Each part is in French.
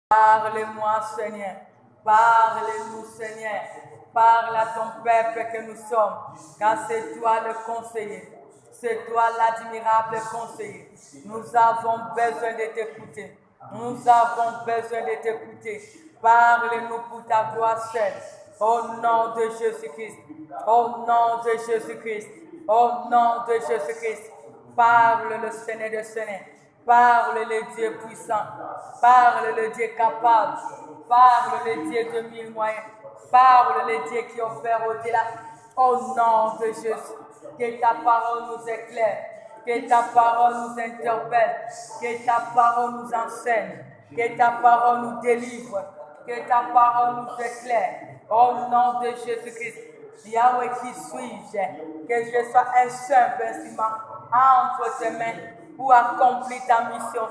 Parle-moi, Seigneur. Parle-nous, Seigneur. Parle à ton peuple que nous sommes, car c'est toi le conseiller. C'est toi l'admirable conseiller. Nous avons besoin de t'écouter. Nous avons besoin de t'écouter. Parle-nous pour ta gloire seule. Au nom de Jésus-Christ. Au nom de Jésus-Christ. Au nom de Jésus-Christ. Parle le Seigneur de Seigneur. Parle le Dieu puissant. Parle le Dieu capable. Parle le Dieu de mille moyens. Parle le Dieu qui opère au-delà. Au nom de Jésus. Que ta parole nous éclaire. Que ta parole nous interpelle. Que ta parole nous enseigne. Que ta parole nous délivre. Que ta parole nous éclaire. Au nom de Jésus-Christ. Yahweh, qui suis-je? Que je sois un simple instrument entre tes mains pour accomplir ta mission.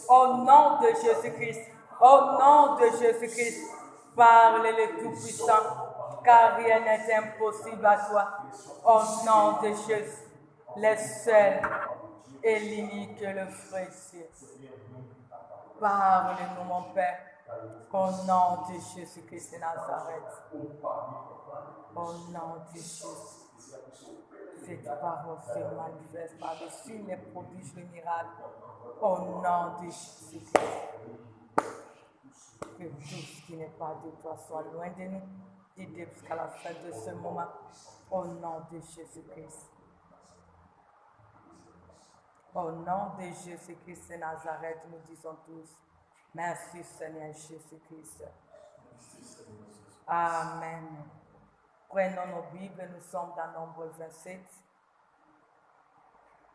Au nom de Jésus-Christ. Au nom de Jésus-Christ. Parle le Tout-Puissant, car rien n'est impossible à toi. Au nom de Jésus, le seul et l'unique, le précieux. Parle-nous, mon Père, au nom de Jésus-Christ de Nazareth. Au nom de Jésus, cette parole se manifeste par-dessus les prodiges, les miracles. Au nom de Jésus-Christ. Que tout ce qui n'est pas de toi soit loin de nous, guidé jusqu'à la fin de ce moment, au nom de Jésus-Christ. Au nom de Jésus-Christ de Nazareth, nous disons tous, merci Seigneur Jésus-Christ. Amen. Prenons nos Bibles, nous sommes dans Nombre 27.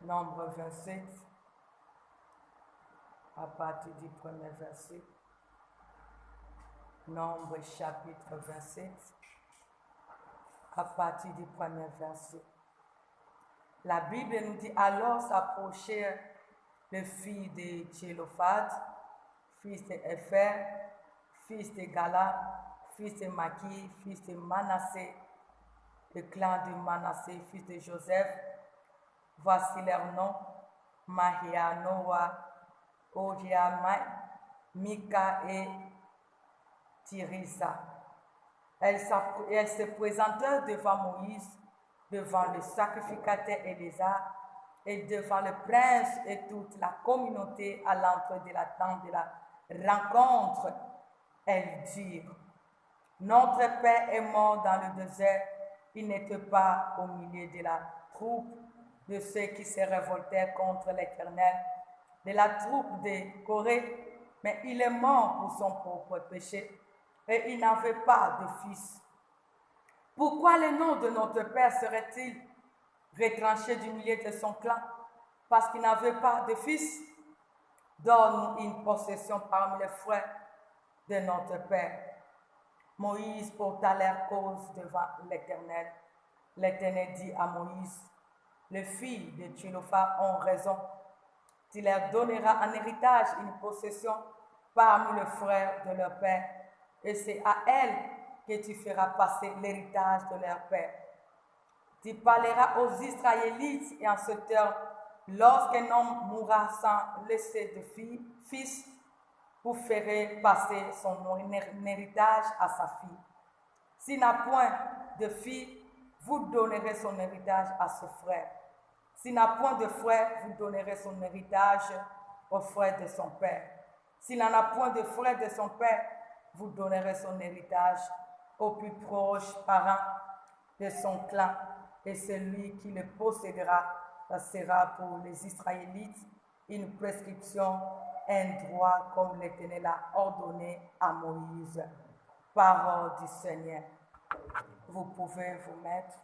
Nombre 27, à partir du premier verset. Nombre chapitre 27, à partir du premier verset. La Bible nous dit, alors s'approchèrent les filles de Tchélophad, fils de Épher, fils de Gala, fils de Maki, fils de Manassé, le clan de Manassé, fils de Joseph. Voici leurs noms, Mahia, Noah, Ohia, Mika et Tirisa. Elle se présentèrent devant Moïse, devant le sacrificateur Éléazar et devant le prince et toute la communauté à l'entrée de la tente de la rencontre. Elles dirent, notre père est mort dans le désert, il n'était pas au milieu de la troupe de ceux qui se révoltaient contre l'Éternel, de la troupe de Corée, mais il est mort pour son propre péché. Et il n'avait pas de fils. Pourquoi le nom de notre père serait-il retranché du milieu de son clan? Parce qu'il n'avait pas de fils. Donne-nous une possession parmi les frères de notre père. Moïse porta leur cause devant l'Éternel. L'Éternel dit à Moïse, les filles de Tchélophad ont raison. Tu leur donneras en héritage une possession parmi les frères de leur père. Et c'est à elles que tu feras passer l'héritage de leur père. Tu parleras aux Israélites et en ce temps, lorsqu'un homme mourra sans laisser de fils, vous ferez passer son héritage à sa fille. S'il n'a point de fille, vous donnerez son héritage à ce frère. S'il n'a point de frère, vous donnerez son héritage au frère de son père. S'il n'en a point de frère de son père, vous donnerez son héritage au plus proche parent de son clan, et celui qui le possédera, ça sera pour les Israélites une prescription, un droit comme l'Éternel a ordonné à Moïse. Parole du Seigneur. Vous pouvez vous mettre.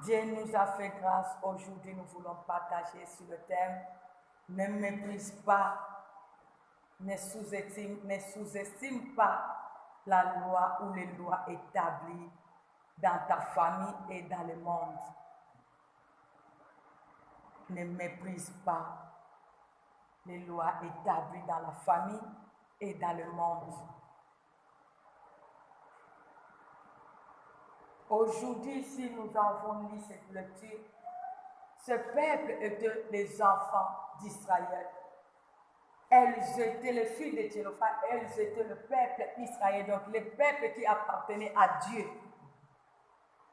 Dieu nous a fait grâce. Aujourd'hui, nous voulons partager sur le thème « Ne méprise pas, ne sous-estime pas la loi ou les lois établies dans ta famille et dans le monde. » Ne méprise pas les lois établies dans la famille et dans le monde. Aujourd'hui, si nous avons lu cette lecture, ce peuple était les enfants d'Israël. elles étaient les filles de Thélophane, elles étaient le peuple Israël, donc le peuple qui appartenait à Dieu.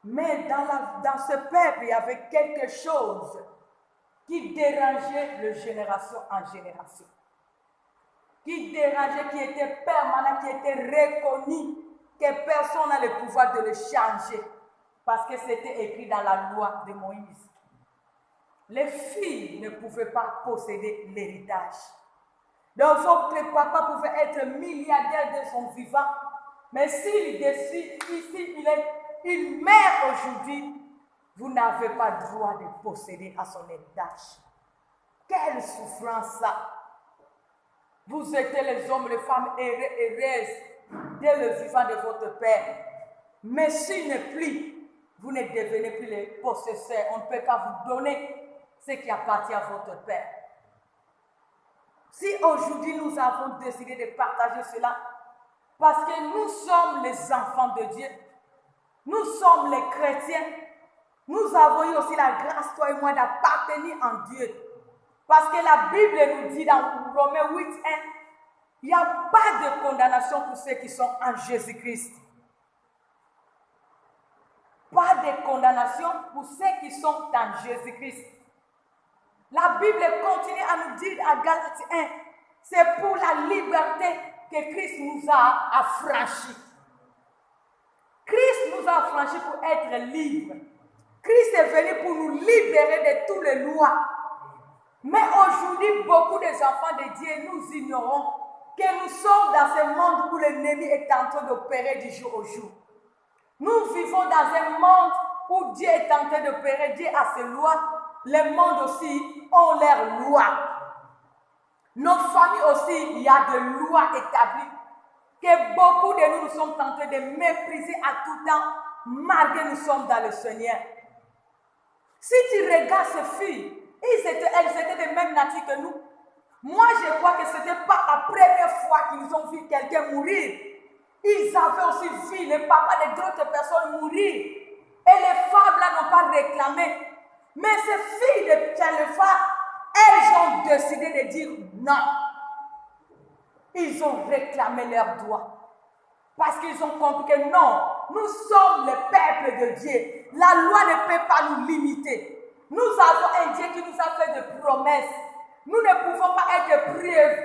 Mais dans ce peuple, il y avait quelque chose qui dérangeait de génération en génération. Qui dérangeait, qui était permanent, qui était reconnu, que personne n'a le pouvoir de le changer. Parce que c'était écrit dans la loi de Moïse. Les filles ne pouvaient pas posséder l'héritage. Donc votre papa pouvait être milliardaire de son vivant, mais s'il décide, il meurt aujourd'hui, vous n'avez pas le droit de posséder à son héritage. Quelle souffrance ça! Vous êtes les hommes, les femmes heureuses dès le vivant de votre père. Mais s'il n'est plus, vous ne devenez plus les possesseurs. On ne peut pas vous donner ce qui appartient à votre père. Si aujourd'hui nous avons décidé de partager cela, parce que nous sommes les enfants de Dieu, nous sommes les chrétiens, nous avons eu aussi la grâce, toi et moi, d'appartenir en Dieu. Parce que la Bible nous dit dans Romains 8, 1, il n'y a pas de condamnation pour ceux qui sont en Jésus-Christ. Pas de condamnation pour ceux qui sont en Jésus-Christ. La Bible continue à nous dire à Galates 1, c'est pour la liberté que Christ nous a affranchis. Christ nous a affranchis pour être libres. Christ est venu pour nous libérer de toutes les lois. Mais aujourd'hui, beaucoup des enfants de Dieu, nous ignorons que nous sommes dans ce monde où l'ennemi est en train d'opérer du jour au jour. Nous vivons dans un monde où Dieu est en train d'opérer, Dieu a ses lois. Les mondes aussi ont leurs lois. Nos familles aussi, il y a des lois établies que beaucoup de nous sommes tentés de mépriser à tout temps, malgré nous sommes dans le Seigneur. Si tu regardes ces filles, elles étaient de même nature que nous. Moi, je crois que ce n'était pas la première fois qu'ils ont vu quelqu'un mourir. Ils avaient aussi vu les papas de d'autres personnes mourir. Et les femmes là n'ont pas réclamé. Mais ces filles de Thélophane, elles ont décidé de dire non. Ils ont réclamé leurs droits. Parce qu'ils ont compris que non, nous sommes le peuple de Dieu. La loi ne peut pas nous limiter. Nous avons un Dieu qui nous a fait des promesses. Nous ne pouvons pas être privés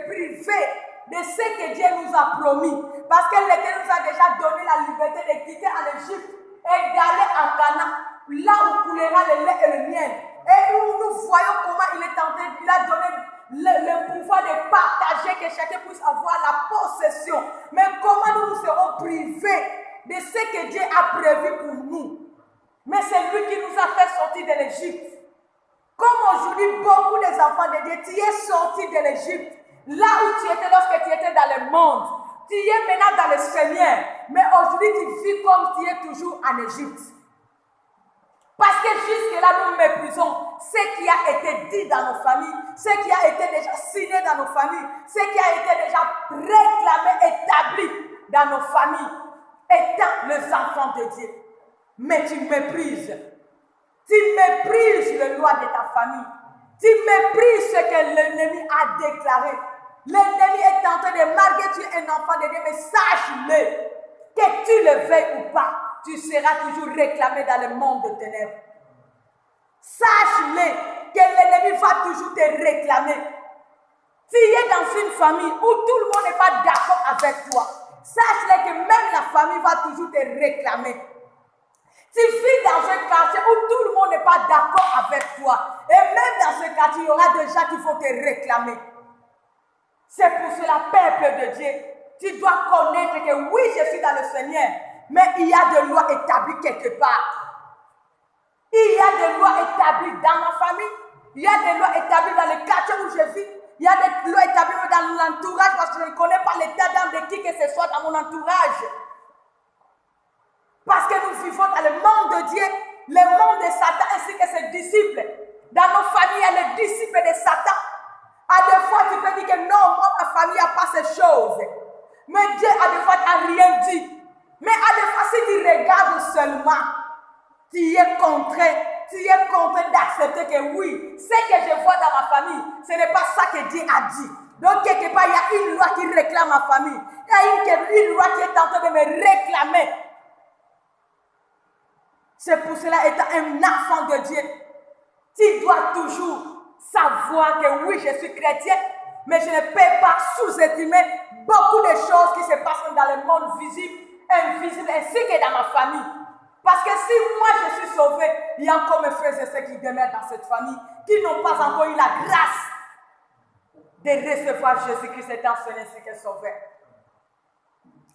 de ce que Dieu nous a promis. Parce que Dieu nous a déjà donné la liberté de quitter en Égypte et d'aller en Canaan, là où coulera le lait et le miel. Et où nous voyons comment il est en train, il a donné le pouvoir de partager, que chacun puisse avoir la possession. Mais comment nous serons privés de ce que Dieu a prévu pour nous? Mais c'est lui qui nous a fait sortir de l'Égypte. Comme aujourd'hui, beaucoup des enfants de Dieu, tu es sorti de l'Égypte, là où tu étais lorsque tu étais dans le monde. Tu es maintenant dans le Seigneur, mais aujourd'hui tu vis comme tu es toujours en Égypte. Parce que jusque-là, nous méprisons ce qui a été dit dans nos familles, ce qui a été déjà signé dans nos familles, ce qui a été déjà réclamé, établi dans nos familles, étant les enfants de Dieu. Mais tu méprises. Tu méprises les lois de ta famille. Tu méprises ce que l'ennemi a déclaré. L'ennemi est en train de malgré tu es un enfant de Dieu, mais sache-le, que tu le veuilles ou pas, tu seras toujours réclamé dans le monde de ténèbres. Sache-le, que l'ennemi va toujours te réclamer. Tu es dans une famille où tout le monde n'est pas d'accord avec toi. Sache-le que même la famille va toujours te réclamer. Tu vis dans un quartier où tout le monde n'est pas d'accord avec toi. Et même dans ce quartier, il y aura des gens qui vont te réclamer. C'est pour cela, peuple de Dieu, tu dois connaître que oui, je suis dans le Seigneur, mais il y a des lois établies quelque part. Il y a des lois établies dans ma famille, il y a des lois établies dans le quartier où je vis, il y a des lois établies dans l'entourage parce que je ne connais pas l'état d'âme de qui que ce soit dans mon entourage. Parce que nous vivons dans le monde de Dieu, le monde de Satan ainsi que ses disciples. Dans nos familles, il y a les disciples de Satan. À des fois, tu peux dire que non, moi, ma famille n'a pas ces choses. Mais Dieu, à des fois, n'a rien dit. Mais à des fois, si tu regardes seulement, tu es contraint d'accepter que oui, ce que je vois dans ma famille, ce n'est pas ça que Dieu a dit. Donc, quelque il y a une loi qui réclame ma famille. Il y a une loi qui est en train de me réclamer. C'est pour cela, étant un enfant de Dieu, tu dois toujours savoir que oui, je suis chrétien, mais je ne peux pas sous-estimer beaucoup de choses qui se passent dans le monde visible, invisible, ainsi que dans ma famille. Parce que si moi je suis sauvé, il y a encore mes frères et sœurs qui demeurent dans cette famille, qui n'ont pas encore eu la grâce de recevoir Jésus-Christ étant son ainsi que sauveur.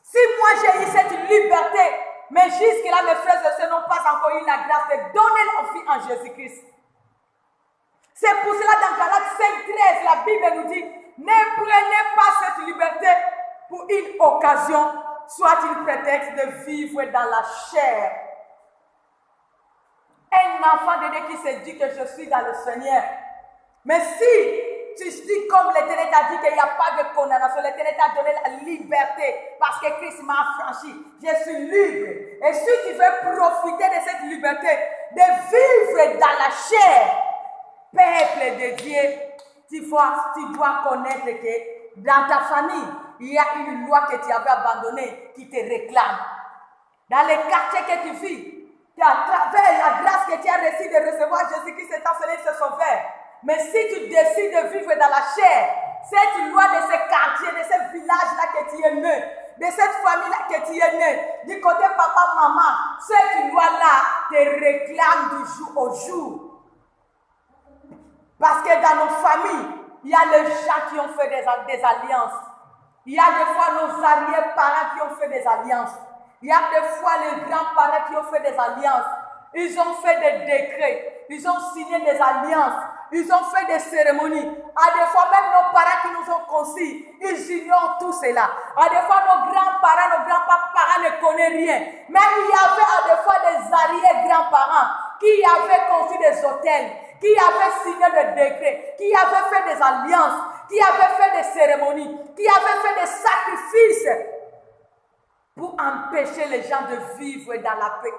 Si moi j'ai eu cette liberté, mais jusque-là mes frères et sœurs n'ont pas encore eu la grâce de donner leur vie en Jésus-Christ. C'est pour cela dans Galates 5:13, la Bible nous dit, ne prenez pas cette liberté pour une occasion, soit une prétexte de vivre dans la chair. Un enfant de Dieu qui se dit que je suis dans le Seigneur. Mais si tu dis comme l'Éternel t'a dit qu'il n'y a pas de condamnation, l'Éternel t'a donné la liberté parce que Christ m'a affranchi. Je suis libre. Et si tu veux profiter de cette liberté, de vivre dans la chair, peuple de Dieu, tu dois connaître que dans ta famille, il y a une loi que tu avais abandonnée qui te réclame. Dans les quartiers que tu vis, à travers la grâce que tu as reçue de recevoir Jésus-Christ étant ce sauveur. Mais si tu décides de vivre dans la chair, cette loi de ce quartier, de ce village-là que tu es né, de cette famille-là que tu es né, du côté papa, maman, cette loi-là te réclame du jour au jour. Parce que dans nos familles, il y a les gens qui ont fait des alliances. Il y a des fois nos arrière-parents qui ont fait des alliances. Il y a des fois les grands-parents qui ont fait des alliances. Ils ont fait des décrets. Ils ont signé des alliances. Ils ont fait des cérémonies. À des fois, même nos parents qui nous ont conçus, ils ignorent tout cela. À des fois, nos grands-parents, nos grands-parents ne connaissent rien. Même il y avait à des fois des arrière-grands-parents qui avaient conçu des hôtels, qui avaient signé des décrets, qui avaient fait des alliances, qui avaient fait des cérémonies, qui avaient fait des sacrifices pour empêcher les gens de vivre dans la paix,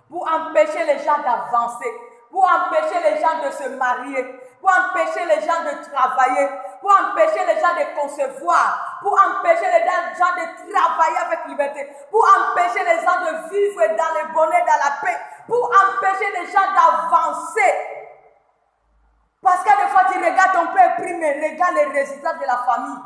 pour empêcher les gens d'avancer, pour empêcher les gens de se marier, pour empêcher les gens de travailler, pour empêcher les gens de concevoir, pour empêcher les gens de travailler avec liberté, pour empêcher les gens de vivre dans le bonheur, dans la paix, pour empêcher les gens d'avancer. Parce qu'à des fois, tu regardes ton père primé, regarde les résultats de la famille.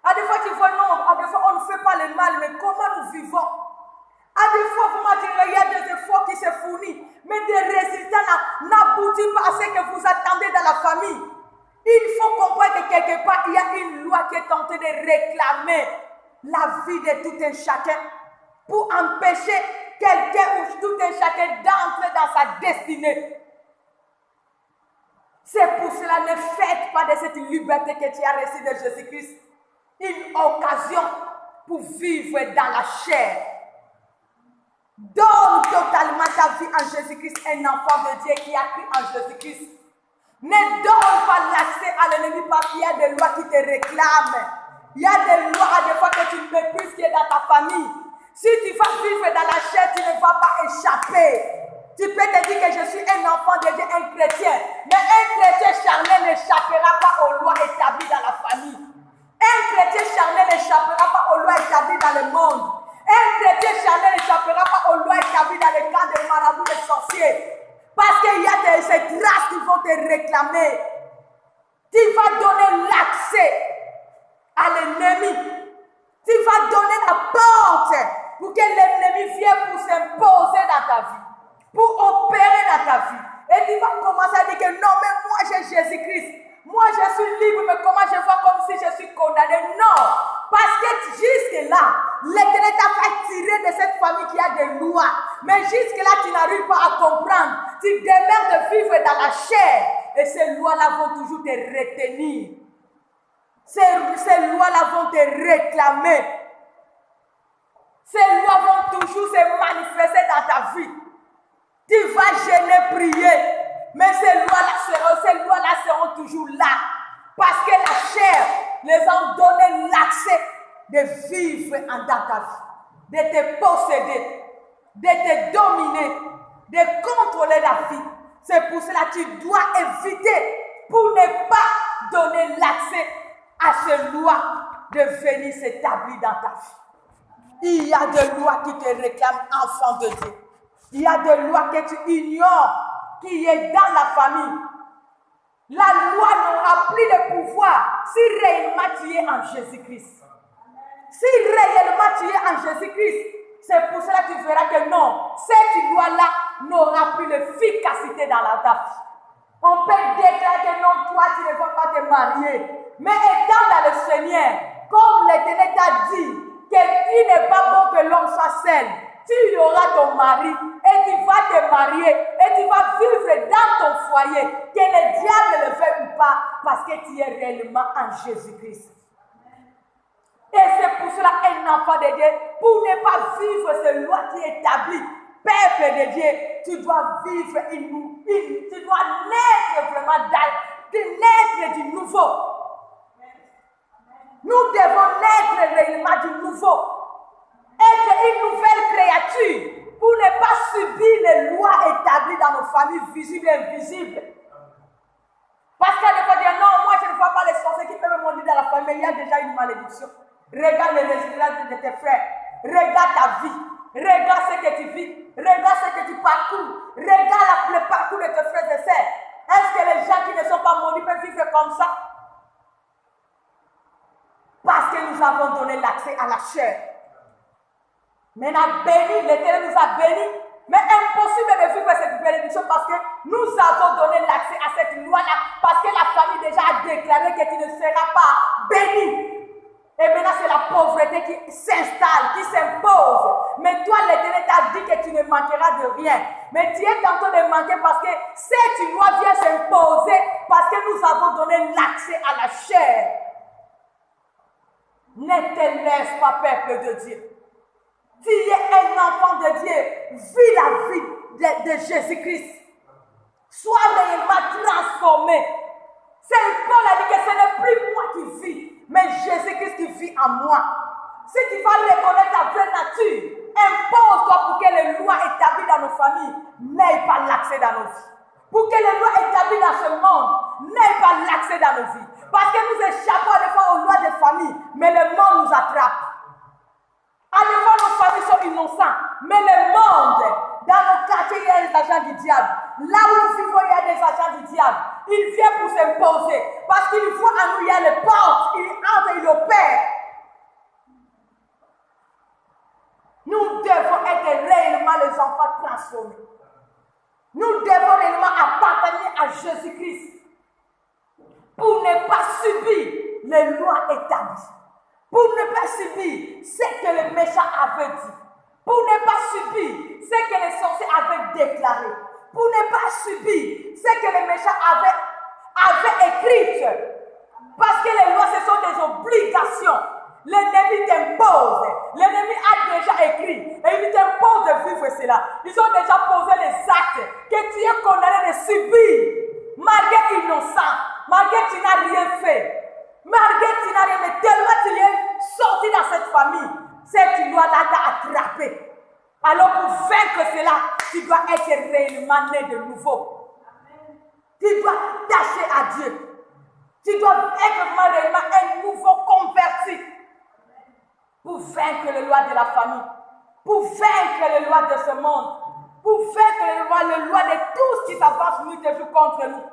À des fois, tu vois, non, à des fois, on ne fait pas le mal, mais comment nous vivons? À des fois, vraiment, tu regardes des efforts qui se fournissent, mais des résultats n'aboutissent pas à ce que vous attendez dans la famille. Il faut comprendre que quelque part, il y a une loi qui est en train de réclamer la vie de tout un chacun pour empêcher quelqu'un ou tout un chacun d'entrer dans sa destinée. C'est pour cela, ne faites pas de cette liberté que tu as reçue de Jésus-Christ une occasion pour vivre dans la chair. Donne totalement ta vie en Jésus-Christ, un enfant de Dieu qui a cru en Jésus-Christ. Ne donne pas l'accès à l'ennemi parce qu'il y a des lois qui te réclament. Il y a des lois à des fois que tu méprises qui est dans ta famille. Si tu vas vivre dans la chair, tu ne vas pas échapper. Tu peux te dire que je suis un enfant de Dieu, un chrétien. Mais un chrétien charnel n'échappera pas aux lois établies dans la famille. Un chrétien charnel n'échappera pas aux lois établies dans le monde. Un chrétien charnel n'échappera pas aux lois établies dans les camps des marabouts, des sorciers. Parce qu'il y a ces grâces qui vont te réclamer. Tu vas donner l'accès à l'ennemi. Tu vas donner la porte pour que l'ennemi vienne pour s'imposer dans ta vie, pour opérer dans ta vie. Et tu vas commencer à dire que non, mais moi j'ai Jésus-Christ. Moi je suis libre, mais comment je vois comme si je suis condamné? Non, parce que jusque-là, l'Éternel t'a fait tirer de cette famille qui a des lois. Mais jusque-là, tu n'arrives pas à comprendre. Tu demeures de vivre dans la chair. Et ces lois-là vont toujours te retenir. Ces lois-là vont te réclamer. Ces lois vont toujours se manifester dans ta vie. Tu vas gêner, prier. Mais ces lois-là seront toujours là. Parce que la chair les a donné l'accès de vivre dans ta vie, de te posséder, de te dominer, de contrôler la vie. C'est pour cela que tu dois éviter pour ne pas donner l'accès à ces lois de venir s'établir dans ta vie. Il y a des lois qui te réclament enfant de Dieu. Il y a des lois que tu ignores qui est dans la famille. La loi n'aura plus de pouvoir si réellement tu es en Jésus-Christ. Si réellement tu es en Jésus-Christ, c'est pour cela que tu verras que non, cette loi-là n'aura plus d'efficacité dans la ta vie. On peut déclarer que non, toi tu ne vas pas te marier. Mais étant dans le Seigneur, comme l'Éternel t'a dit, qu'il n'est pas bon que l'homme soit seul, tu auras ton mari et tu vas te marier et tu vas vivre dans ton foyer, que le diable le fait ou pas, parce que tu es réellement en Jésus-Christ. Et c'est pour cela un enfant de Dieu, pour ne pas vivre cette loi qui est établie, peuple de Dieu, tu dois vivre tu dois naître vraiment naître du nouveau. Nous devons naître réellement du nouveau. Être une nouvelle créature pour ne pas subir les lois établies dans nos familles visibles et invisibles. Parce qu'elle ne peut dire non, moi je ne vois pas les sorciers qui peuvent me monter dans la famille, mais il y a déjà une malédiction. Regarde les résultats de tes frères, regarde ta vie, regarde ce que tu vis, regarde ce que tu parcours, regarde le parcours de tes frères et sœurs. Est-ce que les gens qui ne sont pas maudits peuvent vivre comme ça? Parce que nous avons donné l'accès à la chair. Maintenant, béni, l'Éternel nous a bénis, mais impossible de vivre cette bénédiction parce que nous avons donné l'accès à cette loi-là, parce que la famille déjà a déclaré que tu ne seras pas béni. Et maintenant, c'est la pauvreté qui s'installe, qui s'impose. Mais toi, l'Éternel t'a dit que tu ne manqueras de rien. Mais tu es tantôt de manquer parce que cette loi vient s'imposer parce que nous avons donné l'accès à la chair. Ne te laisse pas, peuple de Dieu. Tu es un enfant de Dieu. Vis la vie de Jésus-Christ. Sois réellement transformé. C'est Paul a dit que ce n'est plus moi qui vis, mais Jésus-Christ qui vit en moi. Si tu vas reconnaître ta vraie nature, impose-toi pour que les lois établies dans nos familles n'aient pas l'accès dans nos vies. Pour que les lois établies dans ce monde n'aient pas l'accès dans nos vies. Parce que nous échappons des fois aux lois des familles, mais le monde nous attrape. À des fois, nos familles sont innocentes, mais le monde, dans nos quartiers, il y a des agents du diable. Là où nous vivons, il y a des agents du diable. Il vient pour s'imposer. Parce qu'il voit en nous, il y a les portes, il entre, il opère. Nous devons être réellement les enfants transformés. Nous devons réellement appartenir à Jésus-Christ pour ne pas subir les lois établies. Pour ne pas subir ce que le méchant avait dit. Pour ne pas subir ce que les sorciers avaient déclaré. Pour ne pas subir ce que les méchants avaient écrit. Parce que les lois, ce sont des obligations. L'ennemi t'impose. L'ennemi a déjà écrit. Et il t'impose de vivre cela. Ils ont déjà posé les actes que tu es condamné de subir. Malgré innocent. Malgré que tu n'as rien fait. Malgré que tu n'as rien fait. Tellement tu es sorti dans cette famille. Cette loi-là t'a attrapé. Alors pour vaincre cela, tu dois être réellement né de nouveau. Tu dois t'attacher à Dieu. Tu dois être réellement un nouveau converti. Pour vaincre les lois de la famille. Pour vaincre les lois de ce monde. Pour vaincre les lois de tout ce qui s'avance nous contre nous.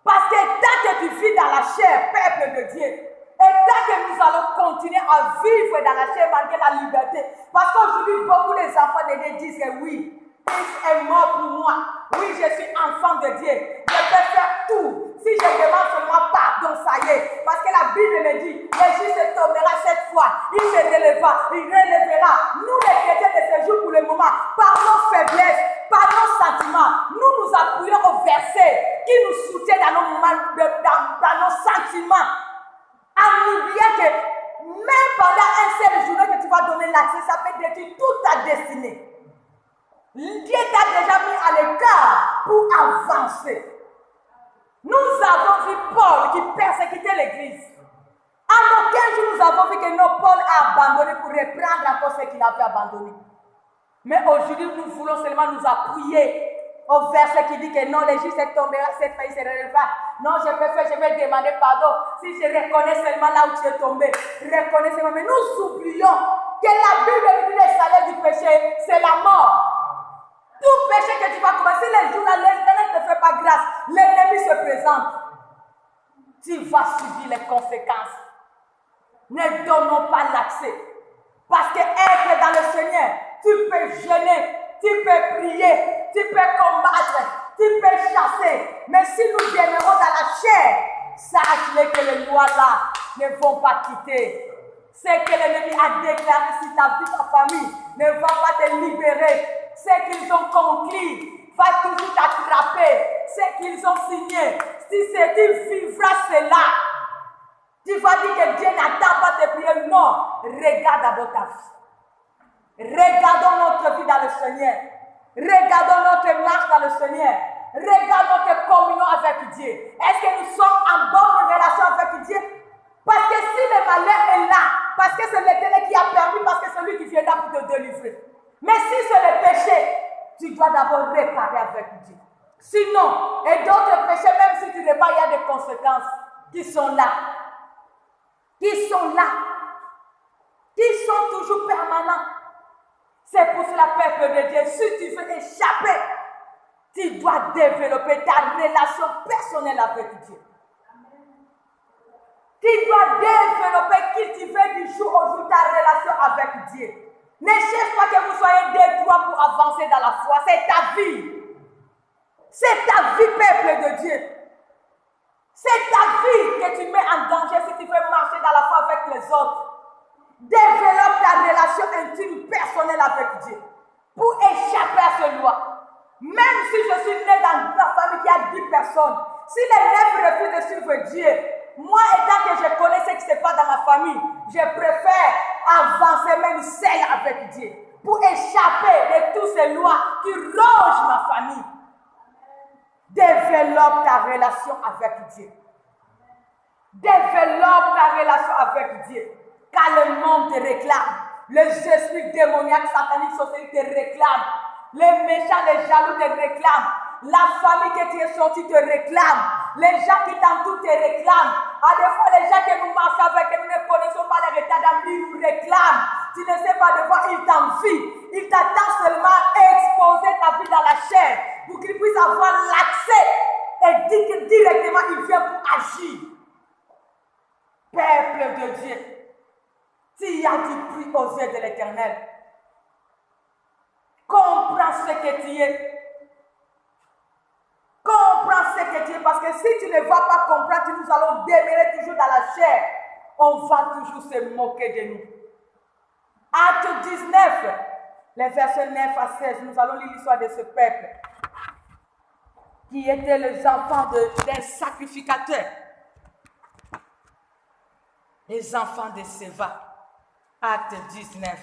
Parce que tant que tu vis dans la chair, peuple de Dieu, et tant que nous allons continuer à vivre dans la chair malgré la liberté, parce qu'aujourd'hui, beaucoup des enfants de Dieu disent que oui, Christ est mort pour moi. Oui, je suis enfant de Dieu. Je peux faire tout. Si je demande seulement pardon, ça y est. Parce que la Bible me dit, le juste tombera cette fois. Il se relèvera. Il relèvera. Nous, les chrétiens de ce jour pour le moment, par nos faiblesses, par nos sentiments, nous nous appuyons au verset qui nous soutient dans nos moments, dans nos sentiments. En oubliant que même pendant un seul jour que tu vas donner l'accès, ça peut détruire toute ta destinée. Dieu t'a déjà mis à l'écart pour avancer. Nous avons vu Paul qui persécutait l'église. En aucun jour nous avons vu que Paul a abandonné pour reprendre encore ce qu'il avait abandonné. Mais aujourd'hui nous voulons seulement nous appuyer au verset qui dit que non, le juste tombera, cette faille se relèvera. Non, je vais demander pardon. Si je reconnais seulement là où tu es tombé, reconnais seulement. Mais nous oublions que la Bible dit le salaire du péché, c'est la mort. Tout péché que tu vas commettre, si les jours là, l'Éternel ne te fait pas grâce, l'ennemi se présente. Tu vas subir les conséquences. Ne donnons pas l'accès. Parce que être dans le Seigneur, tu peux jeûner, tu peux prier, tu peux combattre, tu peux chasser. Mais si nous demeurons dans la chair, sache que les lois là ne vont pas quitter. Ce que l'ennemi a déclaré sur ta vie, ta famille, ne va pas te libérer. Ce qu'ils ont conclu va toujours t'attraper. Ce qu'ils ont signé, si tu vivras cela, tu vas dire que Dieu n'attend pas tes prières. Non, regarde d'abord ta vie. Regardons notre vie dans le Seigneur. Regardons notre marche dans le Seigneur. Regardons notre communion avec Dieu. Est-ce que nous sommes en bonne relation avec Dieu? Parce que si le malheur est là, parce que c'est l'Éternel qui a permis, parce que c'est lui qui viendra pour te délivrer. Mais si c'est le péché, tu dois d'abord réparer avec Dieu. Sinon, et d'autres péchés, même si tu répares, il y a des conséquences qui sont là. Qui sont là. Qui sont toujours permanents. C'est pour cela, peuple de Dieu, si tu veux échapper, tu dois développer ta relation personnelle avec Dieu. Tu dois développer, cultiver du jour au jour ta relation avec Dieu. Ne cherche pas que vous soyez deux, trois pour avancer dans la foi. C'est ta vie. C'est ta vie, peuple de Dieu. C'est ta vie que tu mets en danger si tu veux marcher dans la foi avec les autres. Développe ta relation intime, personnelle avec Dieu pour échapper à ce loi. Même si je suis né dans une famille qui a 10 personnes, si les 9 refusent de suivre Dieu, moi étant que je connais ce qui se passe dans ma famille, je préfère avancer même seul avec Dieu pour échapper de toutes ces lois qui rongent ma famille. Développe ta relation avec Dieu. Développe ta relation avec Dieu. Car le monde te réclame. Les esprits démoniaques, sataniques, sorciers te réclament. Les méchants, les jaloux te réclament. La famille que tu es sorti te réclame. Les gens qui t'entourent te réclament. À des fois, les gens que nous marchons avec, que nous ne connaissons pas les retards d'amis, nous réclament. Tu ne sais pas de quoi ils t'envient. Ils t'attendent seulement à exposer ta vie dans la chair pour qu'ils puissent avoir l'accès et dire que directement il vient pour agir. Peuple de Dieu, tu as du prix aux yeux de l'Éternel. Comprends ce que tu es. Comprends ce que tu es, parce que si tu ne vas pas comprendre, nous allons demeurer toujours dans la chair. On va toujours se moquer de nous. Acte 19, les versets 9 à 16, nous allons lire l'histoire de ce peuple qui étaient les enfants d'un sacrificateur. Les enfants de Séva. Acte 19.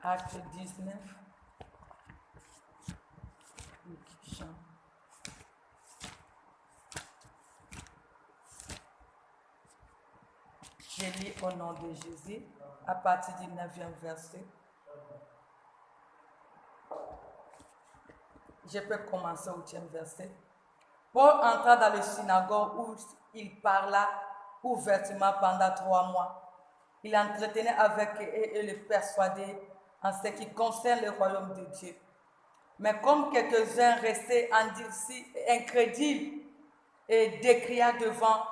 Acte 19. Je lis au nom de Jésus à partir du 9e verset. Je peux commencer au 8e verset. Paul entra dans le synagogue où il parla ouvertement pendant 3 mois. Il entretenait avec eux et les persuadait en ce qui concerne le royaume de Dieu. Mais comme quelques-uns restaient endurcis et incrédules et décriant devant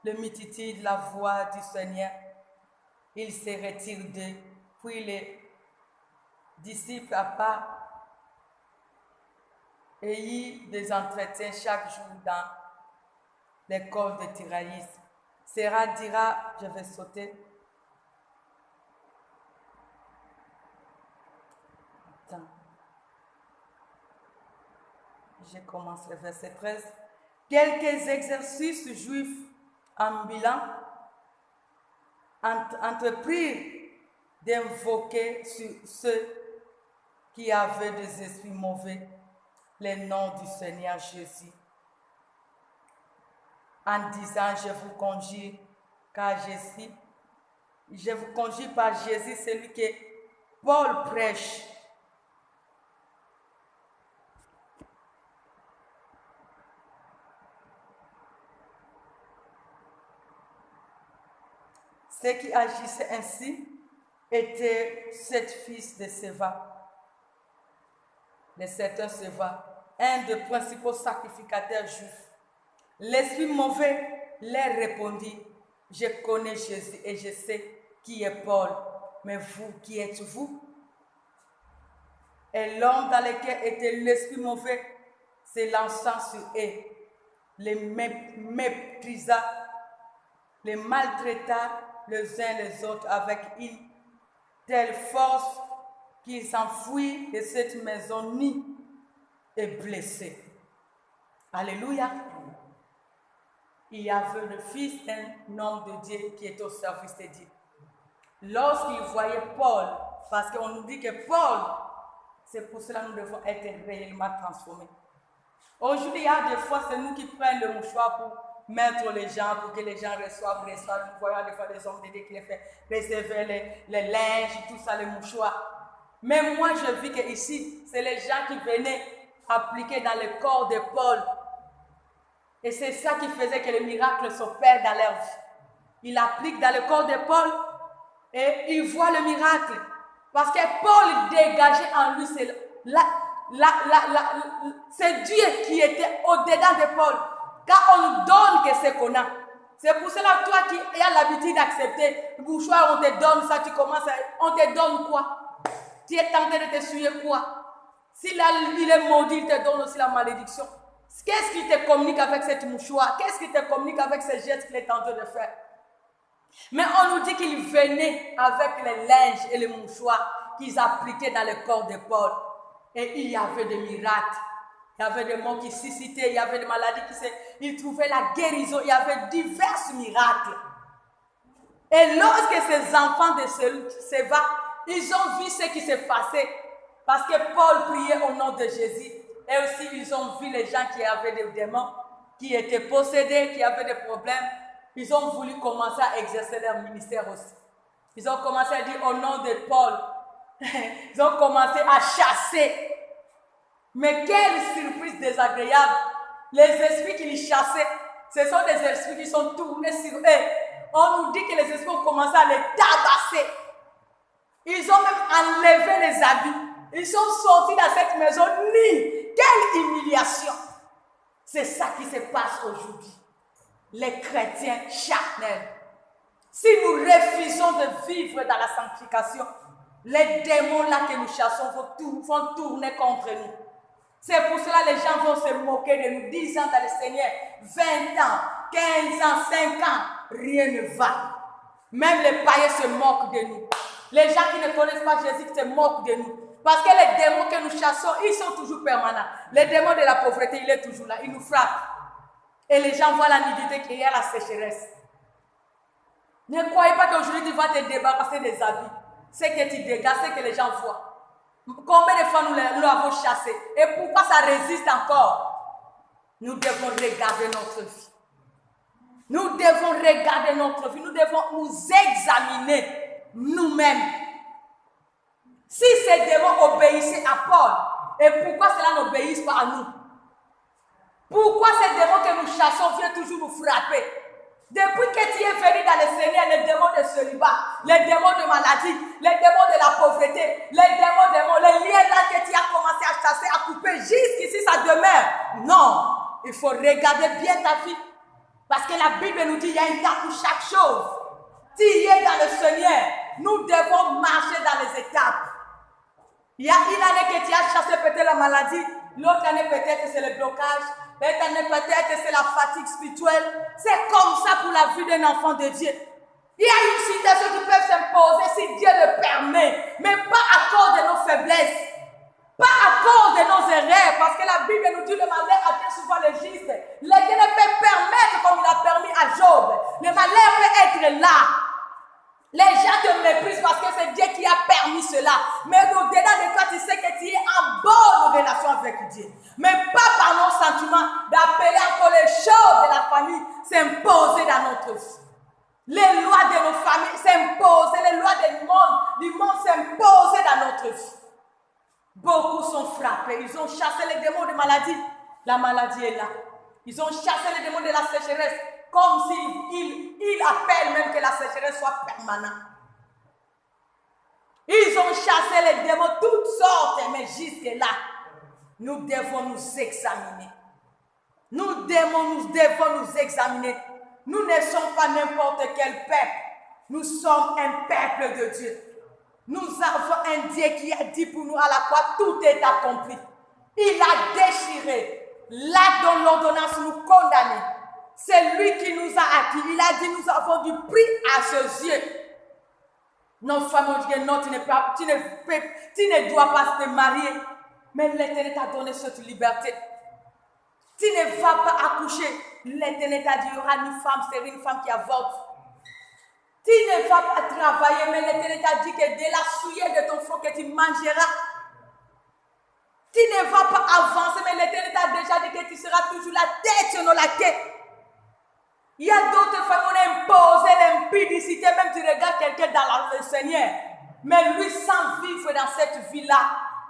le multitude la voix du Seigneur, il se retire d'eux, puis les disciples à part et des entretiens chaque jour dans l'école de Tiraïs. Séra dira, je vais sauter. Attends. Je commence le verset 13. Quelques exercices juifs ambulants entreprirent d'invoquer sur ceux qui avaient des esprits mauvais le nom du Seigneur Jésus, en disant, je vous conjure, car Jésus, je vous conjure par Jésus, celui que Paul prêche. Ceux qui agissaient ainsi étaient 7 fils de Séva, de certains Séva, un des principaux sacrificateurs juifs. L'esprit mauvais leur répondit, « Je connais Jésus et je sais qui est Paul, mais vous, qui êtes-vous » Et l'homme dans lequel était l'esprit mauvais s'élança sur eux, les méprisa, les maltraita les uns les autres avec une telle force qu'ils s'enfuirent de cette maison nue et blessés. Alléluia. Il y avait le fils d'un homme de Dieu qui était au service de Dieu. Lorsqu'il voyait Paul, parce qu'on nous dit que Paul, c'est pour cela que nous devons être réellement transformés. Aujourd'hui, il y a des fois, c'est nous qui prenons le mouchoir pour mettre les gens, pour que les gens reçoivent. Nous voyons des fois des hommes de Dieu qui les font recevoir les linges, tout ça, les mouchoirs. Mais moi, je vis qu'ici, c'est les gens qui venaient appliquer dans le corps de Paul. Et c'est ça qui faisait que les miracles s'opèrent dans leur vie. Il applique dans le corps de Paul et il voit le miracle. Parce que Paul dégageait en lui, c'est Dieu qui était au-dedans de Paul. Car on nous donne que ce qu'on a. C'est pour cela que toi qui as l'habitude d'accepter, le mouchoir, on te donne ça, tu commences on te donne quoi? Tu es tenté de te suivre quoi? S'il est maudit, il te donne aussi la malédiction. Qu'est-ce qui te communique avec cette mouchoir? Qu'est-ce qui te communique avec ces gestes qu'il est tenté de faire? Mais on nous dit qu'il venait avec les linges et les mouchoirs qu'ils appliquaient dans le corps de Paul. Et il y avait des miracles. Il y avait des morts qui suscitaient, il y avait des maladies il trouvait la guérison, il y avait divers miracles. Et lorsque ces enfants de Séva, ils ont vu ce qui s'est passé, parce que Paul priait au nom de Jésus, et aussi ils ont vu les gens qui avaient des démons, qui étaient possédés, qui avaient des problèmes, ils ont voulu commencer à exercer leur ministère aussi. Ils ont commencé à dire au nom de Paul, ils ont commencé à chasser. Mais quelle surprise désagréable! Les esprits qui les chassaient, ce sont des esprits qui sont tournés sur eux. On nous dit que les esprits ont commencé à les tabasser. Ils ont même enlevé les habits. Ils sont sortis dans cette maison nue. Quelle humiliation! C'est ça qui se passe aujourd'hui. Les chrétiens charnels. Si nous refusons de vivre dans la sanctification, les démons là que nous chassons vont tourner contre nous. C'est pour cela que les gens vont se moquer de nous. 10 ans dans le Seigneur, 20 ans, 15 ans, 5 ans, rien ne va. Même les païens se moquent de nous. Les gens qui ne connaissent pas Jésus se moquent de nous. Parce que les démons que nous chassons, ils sont toujours permanents. Les démons de la pauvreté, il est toujours là. Il nous frappe. Et les gens voient la nudité qu'il y a la sécheresse. Ne croyez pas qu'aujourd'hui tu vas te débarrasser des habits. C'est que tu dégages, c'est que les gens voient. Combien de fois nous l'avons chassé? Et pourquoi ça résiste encore? Nous devons regarder notre vie. Nous devons regarder notre vie. Nous devons nous examiner nous-mêmes. Si ces démons obéissaient à Paul, et pourquoi cela n'obéisse pas à nous? Pourquoi ces démons que nous chassons viennent toujours nous frapper? Depuis que tu es venu dans le Seigneur, les démons de célibat, les démons de maladie, les démons de la pauvreté, les démons, les liens là que tu as commencé à chasser, à couper, jusqu'ici ça demeure. Non, il faut regarder bien ta vie. Parce que la Bible nous dit qu'il y a un temps pour chaque chose. Tu es dans le Seigneur, nous devons marcher dans les étapes. Il y a une année que tu as chassé peut-être la maladie, l'autre année peut-être c'est le blocage. Peut-être c'est la fatigue spirituelle. C'est comme ça pour la vie d'un enfant de Dieu. Il y a une situation qui peut s'imposer si Dieu le permet, mais pas à cause de nos faiblesses, pas à cause de nos erreurs, parce que la Bible nous dit le malheur atteint souvent le juste. Le Dieu ne peut permettre comme il a permis à Job. Le malheur peut être là. Les gens te méprisent parce que c'est Dieu qui a permis cela. Mais au-dedans de toi, tu sais que tu es en bonne relation avec Dieu. Mais pas par nos sentiments d'appeler encore les choses de la famille s'imposer dans notre vie. Les lois de nos familles s'imposent, les lois du monde s'imposent dans notre vie. Beaucoup sont frappés, ils ont chassé les démons de maladie. La maladie est là. Ils ont chassé les démons de la sécheresse, comme s'ils appellent même que la sécheresse soit permanente. Ils ont chassé les démons, toutes sortes, mais jusque-là, nous devons nous examiner. Nous devons nous examiner. Nous ne sommes pas n'importe quel peuple. Nous sommes un peuple de Dieu. Nous avons un Dieu qui a dit pour nous à la croix, tout est accompli. Il a déchiré l'acte dont l'ordonnance nous condamnait. C'est lui qui nous a acquis. Il a dit, nous avons du prix à ses yeux. Nos femmes ont dit, non, tu ne dois pas te marier. Mais l'Éternel t'a donné cette liberté. Tu ne vas pas accoucher. L'Éternel t'a dit, il y aura une femme, c'est une femme qui avorte. Tu ne vas pas travailler, mais l'Éternel t'a dit que de la souillure de ton front que tu mangeras. Tu ne vas pas avancer, mais l'Éternel t'a déjà dit que tu seras toujours la tête, non la tête. Il y a d'autres femmes qui ont imposé l'impudicité, même tu regardes quelqu'un dans le Seigneur. Mais lui, sans vivre dans cette vie-là,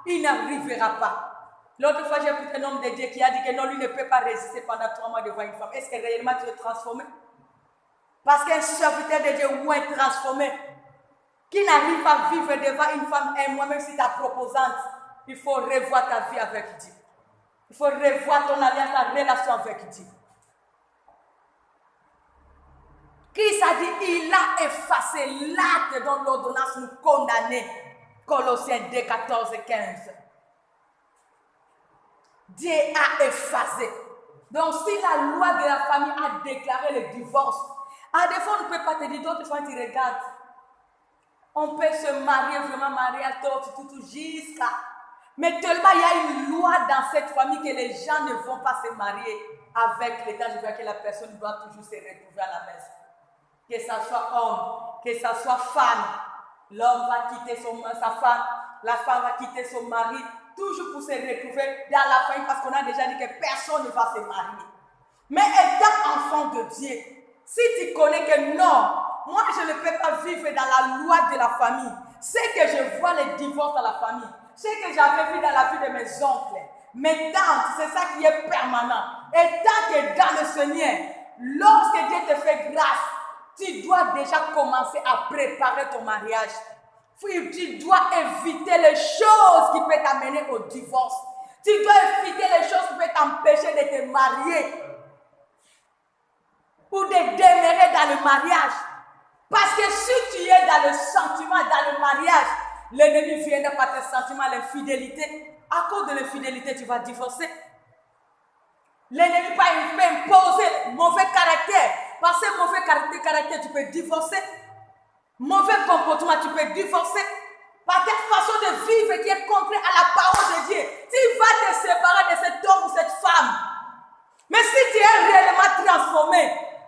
il n'arrivera pas. L'autre fois, j'ai écouté un homme de Dieu qui a dit que non, lui ne peut pas résister pendant 3 mois devant une femme. Est-ce que réellement tu es transformé? Parce qu'un serviteur de Dieu ou un transformé, qui n'arrive pas à vivre devant une femme un mois, même si tu es proposante, il faut revoir ta vie avec Dieu. Il faut revoir ton alliance, ta relation avec Dieu. Christ a dit, il a effacé l'acte dont l'ordonnance nous condamnait. Colossiens 2, 14 et 15. Dieu a effacé. Donc si la loi de la famille a déclaré le divorce, à des fois on ne peut pas te dire, d'autres fois tu regardes. On peut se marier, vraiment marier à tout jusqu'à... Mais tellement il y a une loi dans cette famille que les gens ne vont pas se marier avec l'État. Je vois que la personne doit toujours se retrouver à la maison. Que ce soit homme, que ce soit femme. L'homme va quitter sa femme, la femme va quitter son mari, toujours pour se retrouver dans la famille parce qu'on a déjà dit que personne ne va se marier. Mais étant enfant de Dieu, si tu connais que non, moi je ne peux pas vivre dans la loi de la famille, c'est que je vois les divorces dans la famille, c'est que j'avais vu dans la vie de mes oncles, mes tantes, c'est ça qui est permanent. Et tant que dans le Seigneur, lorsque Dieu te fait grâce, tu dois déjà commencer à préparer ton mariage. Tu dois éviter les choses qui peuvent t'amener au divorce. Tu dois éviter les choses qui peuvent t'empêcher de te marier ou de demeurer dans le mariage. Parce que si tu es dans le sentiment, dans le mariage, l'ennemi viendra par tes sentiments, l'infidélité. À cause de l'infidélité, tu vas divorcer. L'ennemi peut imposer mauvais caractère. Par ce mauvais caractère, tu peux divorcer. Mauvais comportement, tu peux divorcer. Par ta façon de vivre qui est contraire à la parole de Dieu, tu vas te séparer de cet homme ou cette femme. Mais si tu es réellement transformé,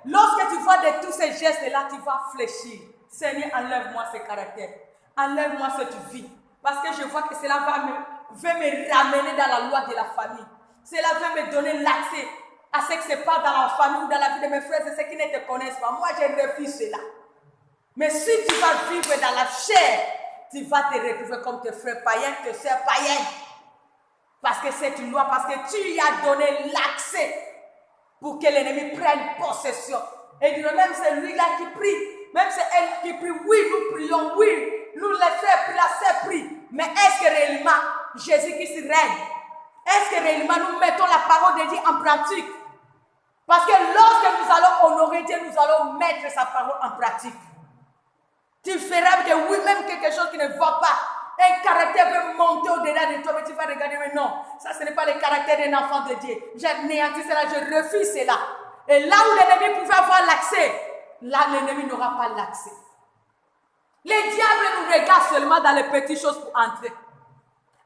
lorsque tu vois de tous ces gestes-là, tu vas fléchir. Seigneur, enlève-moi ce caractère. Enlève-moi cette vie. Parce que je vois que cela veut me ramener dans la loi de la famille. Cela veut me donner l'accès à ce qui se passe dans la famille ou dans la vie de mes frères et ceux qui ne te connaissent pas. Moi, je refuse cela. Mais si tu vas vivre dans la chair, tu vas te retrouver comme tes frères païens, tes sœurs païennes. Parce que c'est une loi, parce que tu y as donné l'accès pour que l'ennemi prenne possession. Et même c'est lui-là qui prie, même c'est elle qui prie. Oui, nous prions, oui, nous les frères prient, la sœur prie. Mais est-ce que réellement Jésus-Christ règne? Est-ce que réellement nous mettons la parole de Dieu en pratique? Parce que lorsque nous allons honorer Dieu, nous allons mettre sa parole en pratique. Tu feras que oui, même quelque chose qui ne va pas, un caractère veut monter au-delà de toi, mais tu vas regarder, mais non, ça ce n'est pas le caractère d'un enfant de Dieu. J'anéantis cela, je refuse cela. Et là où l'ennemi pouvait avoir l'accès, là l'ennemi n'aura pas l'accès. Les diables nous regardent seulement dans les petites choses pour entrer.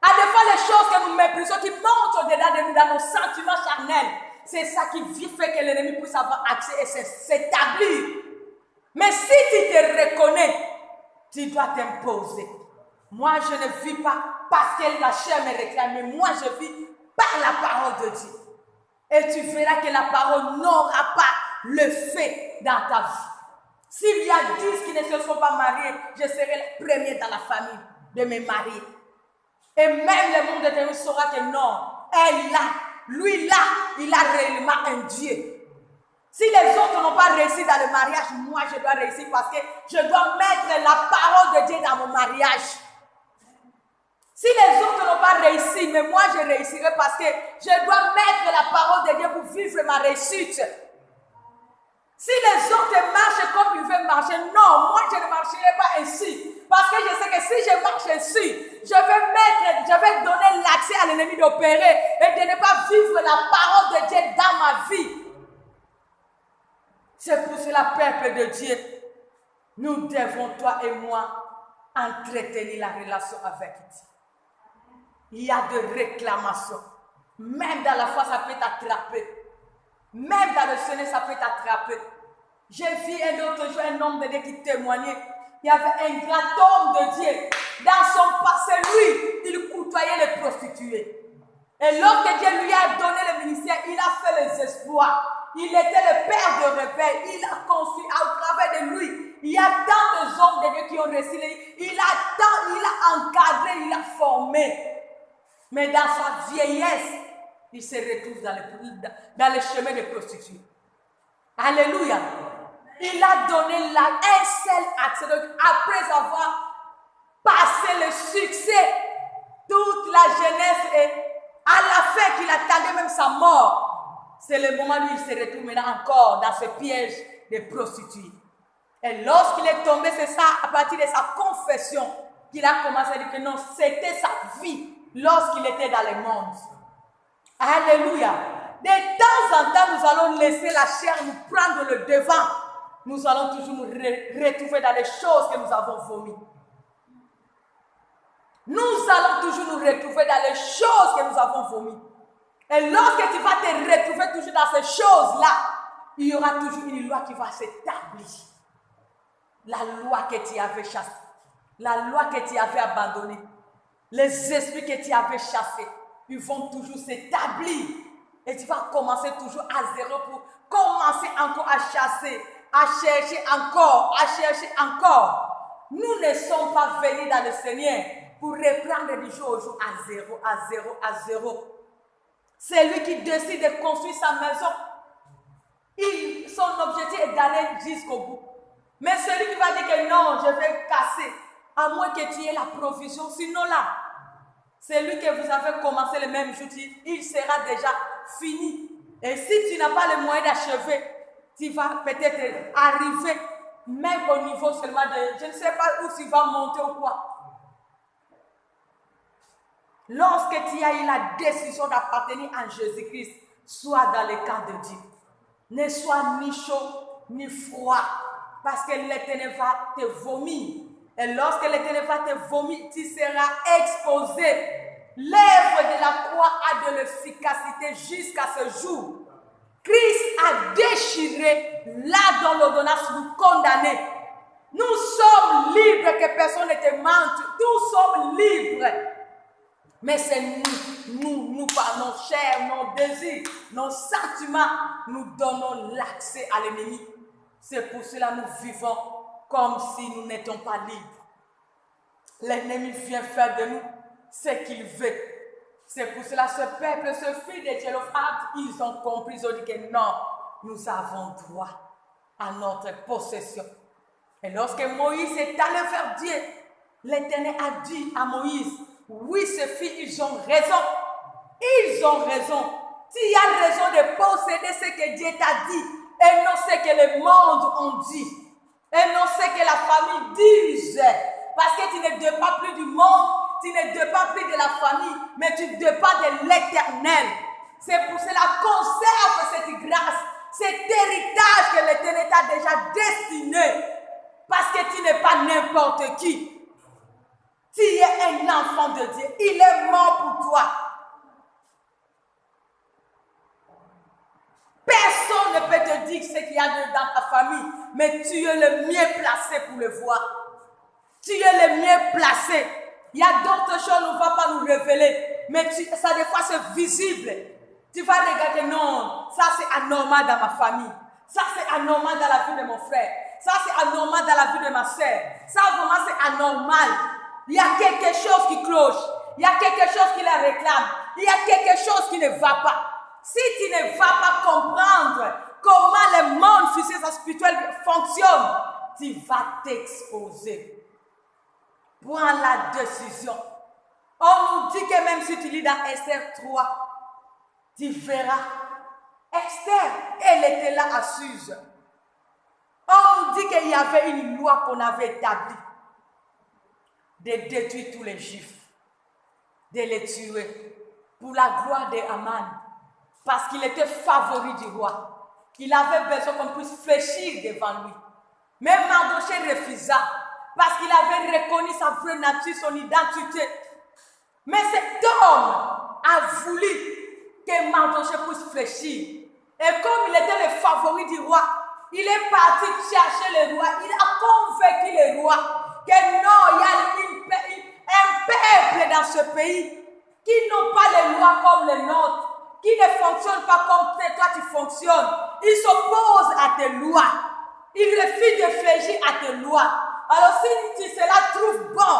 À des fois, les choses que nous méprisons, qui montent au-delà de nous, dans nos sentiments charnels, c'est ça qui fait que l'ennemi puisse avoir accès et s'établir. Mais si tu te reconnais, tu dois t'imposer. Moi, je ne vis pas parce que la chair me réclame, mais moi, je vis par la parole de Dieu. Et tu verras que la parole n'aura pas le fait dans ta vie. S'il y a 10 qui ne se sont pas mariés, je serai le premier dans la famille de me marier. Et même le monde éternel saura que non, elle là, lui là, il a réellement un Dieu. Si les autres n'ont pas réussi dans le mariage, moi je dois réussir parce que je dois mettre la parole de Dieu dans mon mariage. Si les autres n'ont pas réussi, mais moi je réussirai parce que je dois mettre la parole de Dieu pour vivre ma réussite. Si les autres marchent comme ils veulent marcher, non, moi je ne marcherai pas ainsi. Parce que je sais que si je marche ainsi, je vais donner l'accès à l'ennemi d'opérer et de ne pas vivre la parole de Dieu dans ma vie. C'est pour cela, peuple de Dieu, nous devons, toi et moi, entretenir la relation avec Dieu. Il y a de réclamations. Même dans la foi, ça peut t'attraper. Même dans le Seigneur, ça peut t'attraper. J'ai vu un autre jour un homme de Dieu qui témoignait. Il y avait un grand homme de Dieu. Dans son passé, lui, il côtoyait les prostituées. Et lorsque Dieu lui a donné le ministère, il a fait les exploits. Il était le père de réveil. Il a construit au travers de lui. Il y a tant de hommes de Dieu qui ont réussi. Il a encadré, il a formé. Mais dans sa vieillesse, il se retrouve dans le chemin des prostituées. Alléluia. Il a donné un seul accès. Donc, après avoir passé le succès, toute la jeunesse et à la fin qu'il attendait même sa mort, c'est le moment où il se retrouve maintenant encore dans ce piège des prostituées. Et lorsqu'il est tombé, c'est ça, à partir de sa confession, qu'il a commencé à dire que non, c'était sa vie lorsqu'il était dans le monde. Alléluia. De temps en temps, nous allons laisser la chair nous prendre le devant. Nous allons toujours nous retrouver dans les choses que nous avons vomies. Nous allons toujours nous retrouver dans les choses que nous avons vomies. Et lorsque tu vas te retrouver toujours dans ces choses-là, il y aura toujours une loi qui va s'établir. La loi que tu avais chassée. La loi que tu avais abandonnée. Les esprits que tu avais chassés. Ils vont toujours s'établir. Et tu vas commencer toujours à zéro pour commencer encore à chasser, à chercher encore, à chercher encore. Nous ne sommes pas venus dans le Seigneur pour reprendre du jour au jour à zéro, à zéro, à zéro. C'est lui qui décide de construire sa maison. Son objectif est d'aller jusqu'au bout. Mais celui qui va dire que non, je vais casser, à moins que tu aies la provision, sinon là, c'est lui que vous avez commencé le même jour, il sera déjà fini. Et si tu n'as pas le moyen d'achever, tu vas peut-être arriver même au niveau seulement de, je ne sais pas où tu vas monter ou quoi. Lorsque tu as eu la décision d'appartenir à Jésus-Christ, sois dans le camp de Dieu. Ne sois ni chaud ni froid, parce que l'Éternel va te vomir. Et lorsque l'Éternel va te vomir, tu seras exposé. L'œuvre de la croix a de l'efficacité jusqu'à ce jour. Christ a déchiré là dans l'ordonnance nous condamner. Nous sommes libres, que personne ne te mente. Nous sommes libres. Mais c'est nous par nos chairs, nos désirs, nos sentiments, nous donnons l'accès à l'ennemi. C'est pour cela que nous vivons comme si nous n'étions pas libres. L'ennemi vient faire de nous ce qu'il veut. C'est pour cela que ce peuple, ce fils de Jéhophate, ils ont compris, ils ont dit que non, nous avons droit à notre possession. Et lorsque Moïse est allé vers Dieu, l'Éternel a dit à Moïse, oui, ces filles, ils ont raison. Ils ont raison. Tu as raison de posséder ce que Dieu t'a dit et non ce que le monde ont dit. Et non ce que la famille dit. Parce que tu ne dépends plus du monde, tu ne dépends plus de la famille, mais tu dépends de l'Éternel. C'est pour cela conserve cette grâce, cet héritage que l'Éternel t'a déjà destiné. Parce que tu n'es pas n'importe qui. Tu es un enfant de Dieu. Il est mort pour toi. Personne ne peut te dire ce qu'il y a dans ta famille, mais tu es le mieux placé pour le voir. Tu es le mieux placé. Il y a d'autres choses qu'on ne va pas nous révéler, mais ça des fois c'est visible. Tu vas regarder, non, ça c'est anormal dans ma famille. Ça c'est anormal dans la vie de mon frère. Ça, c'est anormal dans la vie de ma sœur. Ça, vraiment, c'est anormal. Il y a quelque chose qui cloche. Il y a quelque chose qui la réclame. Il y a quelque chose qui ne va pas. Si tu ne vas pas comprendre comment le monde physique et spirituel fonctionne, tu vas t'exposer. Prends la décision. On nous dit que même si tu lis dans Esther 3, tu verras. Esther, elle était là à Suse. On nous dit qu'il y avait une loi qu'on avait établie de détruire tous les Juifs, de les tuer pour la gloire d'Aman, parce qu'il était favori du roi. Il avait besoin qu'on puisse fléchir devant lui. Mais Mardochée refusa parce qu'il avait reconnu sa vraie nature, son identité. Mais cet homme a voulu que Mardochée puisse fléchir. Et comme il était le favori du roi, il est parti chercher le roi. Il a convaincu le roi que non, il y a un peuple dans ce pays qui n'ont pas les lois comme les nôtres, qui ne fonctionnent pas comme toi tu fonctionnes. Ils s'opposent à tes lois. Ils refusent de fléchir à tes lois. Alors si tu cela trouve bon,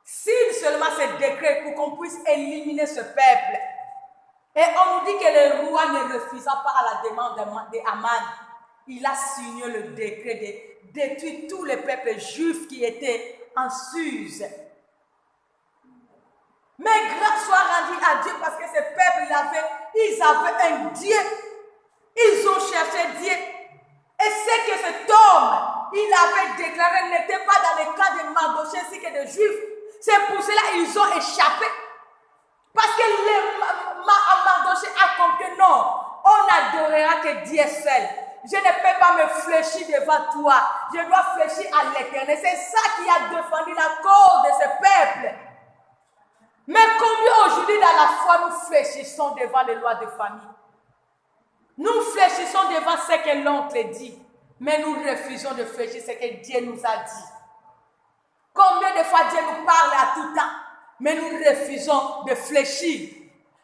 s'il seulement se décrète pour qu'on puisse éliminer ce peuple. Et on nous dit que le roi ne refusa pas à la demande d'Aman. Il a signé le décret de détruire tous les peuples juifs qui étaient en Suse. Mais grâce soit rendue à Dieu parce que ce peuple, ils avaient un Dieu. Ils ont cherché Dieu. Et c'est que cet homme, il avait déclaré, n'était pas dans le camp de Mardochée ainsi que des Juifs. C'est pour cela qu'ils ont échappé. Parce que Mardochée a compris, non, on n'adorera que Dieu seul. Je ne peux pas me fléchir devant toi. Je dois fléchir à l'Éternel. C'est ça qui a défendu la cause de ce peuple. Mais combien aujourd'hui dans la foi nous fléchissons devant les lois de famille? Nous fléchissons devant ce que l'oncle dit. Mais nous refusons de fléchir ce que Dieu nous a dit. Combien de fois Dieu nous parle à tout temps, mais nous refusons de fléchir.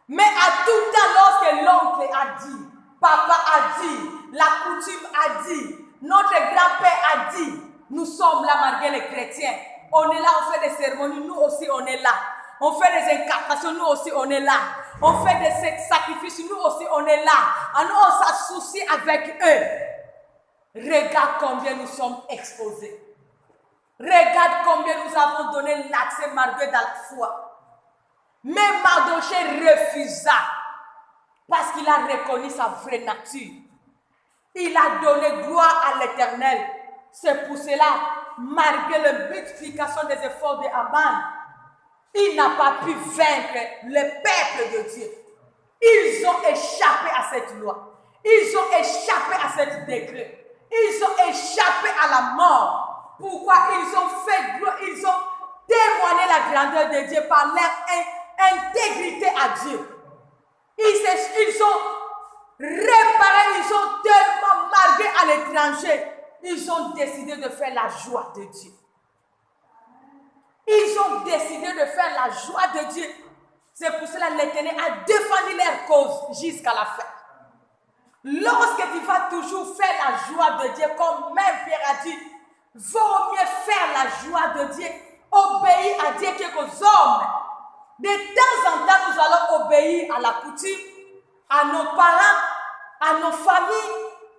Mais à tout temps, lorsque l'oncle a dit, papa a dit, la coutume a dit, notre grand-père a dit, nous sommes là malgré les chrétiens. On est là, on fait des cérémonies, nous aussi on est là. On fait des incantations, nous aussi on est là. On fait des sacrifices, nous aussi on est là. Alors on s'associe avec eux. Regarde combien nous sommes exposés. Regarde combien nous avons donné l'accès malgré dans la foi. Mais Mardochée refusa parce qu'il a reconnu sa vraie nature. Il a donné gloire à l'Éternel. C'est pour cela, malgré la multiplication des efforts d'Aman, il n'a pas pu vaincre le peuple de Dieu. Ils ont échappé à cette loi. Ils ont échappé à ce décret. Ils ont échappé à la mort. Pourquoi? Ils ont témoigné la grandeur de Dieu par leur intégrité à Dieu. Ils ont réparé, ils ont tellement marqué à l'étranger. Ils ont décidé de faire la joie de Dieu. Ils ont décidé de faire la joie de Dieu. C'est pour cela que l'Éternel a défendu leur cause jusqu'à la fin. Lorsque tu vas toujours faire la joie de Dieu, comme même Pierre a dit, vaut mieux faire la joie de Dieu, obéir à Dieu qu'aux hommes. De temps en temps, nous allons obéir à la coutume, à nos parents, à nos familles,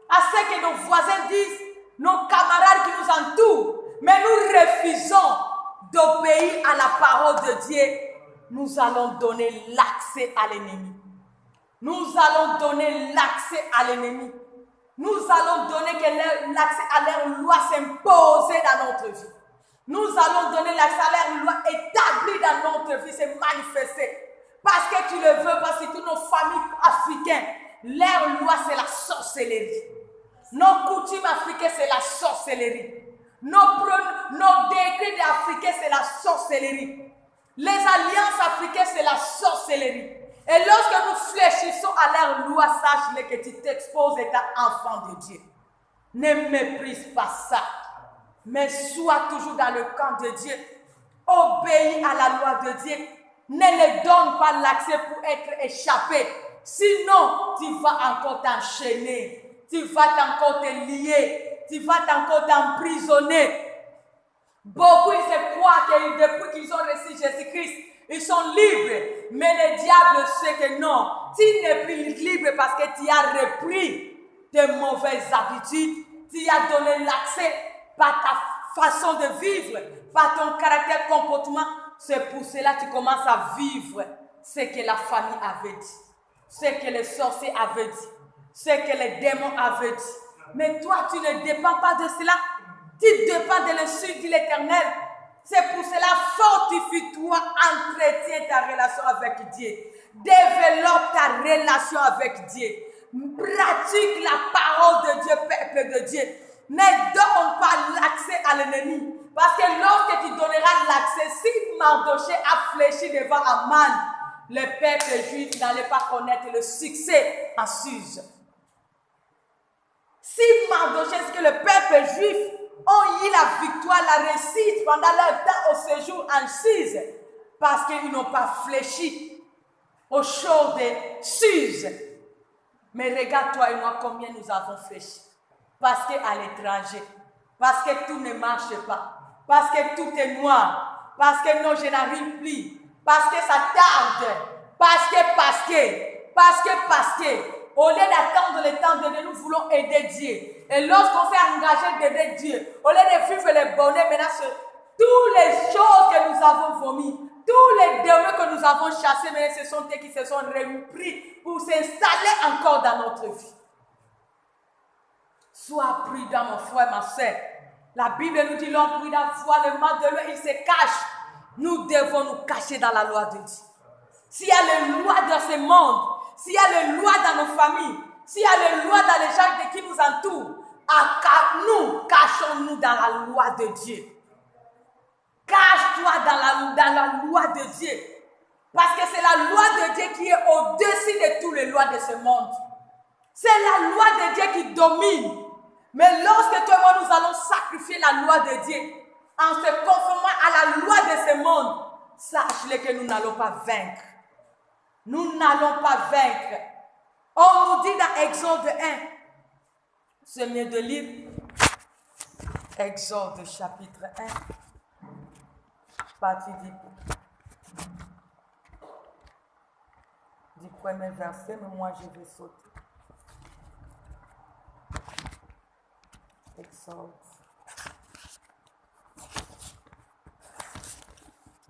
à ce que nos voisins disent, nos camarades qui nous entourent. Mais nous refusons d'obéir à la parole de Dieu. Nous allons donner l'accès à l'ennemi. Nous allons donner l'accès à l'ennemi. Nous allons donner l'accès à leur loi s'imposer dans notre vie. Nous allons donner l'accès à leur loi établie dans notre vie, se manifester. Parce que tu le veux, parce que toutes nos familles africaines, leur loi c'est la sorcellerie. Nos coutumes africaines c'est la sorcellerie. Nos décrets africains c'est la sorcellerie. Les alliances africaines c'est la sorcellerie. Et lorsque nous fléchissons à leur loi, sache-le que tu t'exposes étant enfant de Dieu. Ne méprise pas ça. Mais sois toujours dans le camp de Dieu. Obéis à la loi de Dieu. Ne les donne pas l'accès pour être échappé. Sinon, tu vas encore t'enchaîner. Tu vas encore te lier. tu vas encore t'emprisonner. Beaucoup, ils se croient que depuis qu'ils ont reçu Jésus-Christ, ils sont libres. Mais le diable sait que non, tu n'es plus libre parce que tu as repris tes mauvaises habitudes. Tu as donné l'accès par ta façon de vivre, par ton caractère, comportement. C'est pour cela que tu commences à vivre ce que la famille avait dit, ce que les sorciers avaient dit, ce que les démons avaient dit. Mais toi, tu ne dépends pas de cela. Tu dépends de l'insulte de l'Éternel. C'est pour cela, fortifie-toi, entretiens ta relation avec Dieu. Développe ta relation avec Dieu. Pratique la parole de Dieu, peuple de Dieu. Ne donne pas l'accès à l'ennemi. Parce que lorsque tu donneras l'accès, si Mardoché a fléchi devant Aman, le peuple juif n'allait pas connaître le succès en Suse. Si Mardoché, c'est que le peuple juif ont eu la victoire, la réussite pendant leur temps au séjour en Suse, parce qu'ils n'ont pas fléchi aux choses de Suse. Mais regarde-toi et moi combien nous avons fléchi. Parce qu'à l'étranger, parce que tout ne marche pas, parce que tout est noir, parce que non, je n'arrive plus, parce que ça tarde, parce que, au lieu d'attendre le temps de Dieu, nous voulons aider Dieu. Et lorsqu'on s'est engagé d'aider Dieu, au lieu de vivre le bonheur, maintenant, toutes les choses que nous avons vomies, tous les démons que nous avons chassés, mais ce sont eux qui se sont repris pour s'installer encore dans notre vie. Sois prudent, mon frère, ma soeur. La Bible nous dit, l'homme prudent voit le mal de lui, il se cache. Nous devons nous cacher dans la loi de Dieu. S'il y a les lois dans ce monde, s'il y a les lois dans nos familles, s'il y a les lois dans les gens qui nous entourent, nous cachons-nous dans la loi de Dieu. Cache-toi dans la loi de Dieu. Parce que c'est la loi de Dieu qui est au-dessus de toutes les lois de ce monde. C'est la loi de Dieu qui domine. Mais lorsque toi et moi nous allons sacrifier la loi de Dieu en se conformant à la loi de ce monde, sache-le que nous n'allons pas vaincre. Nous n'allons pas vaincre. On nous dit dans Exode 1, c'est mieux de lire Exode chapitre 1, partie du premier verset, mais moi je vais sauter.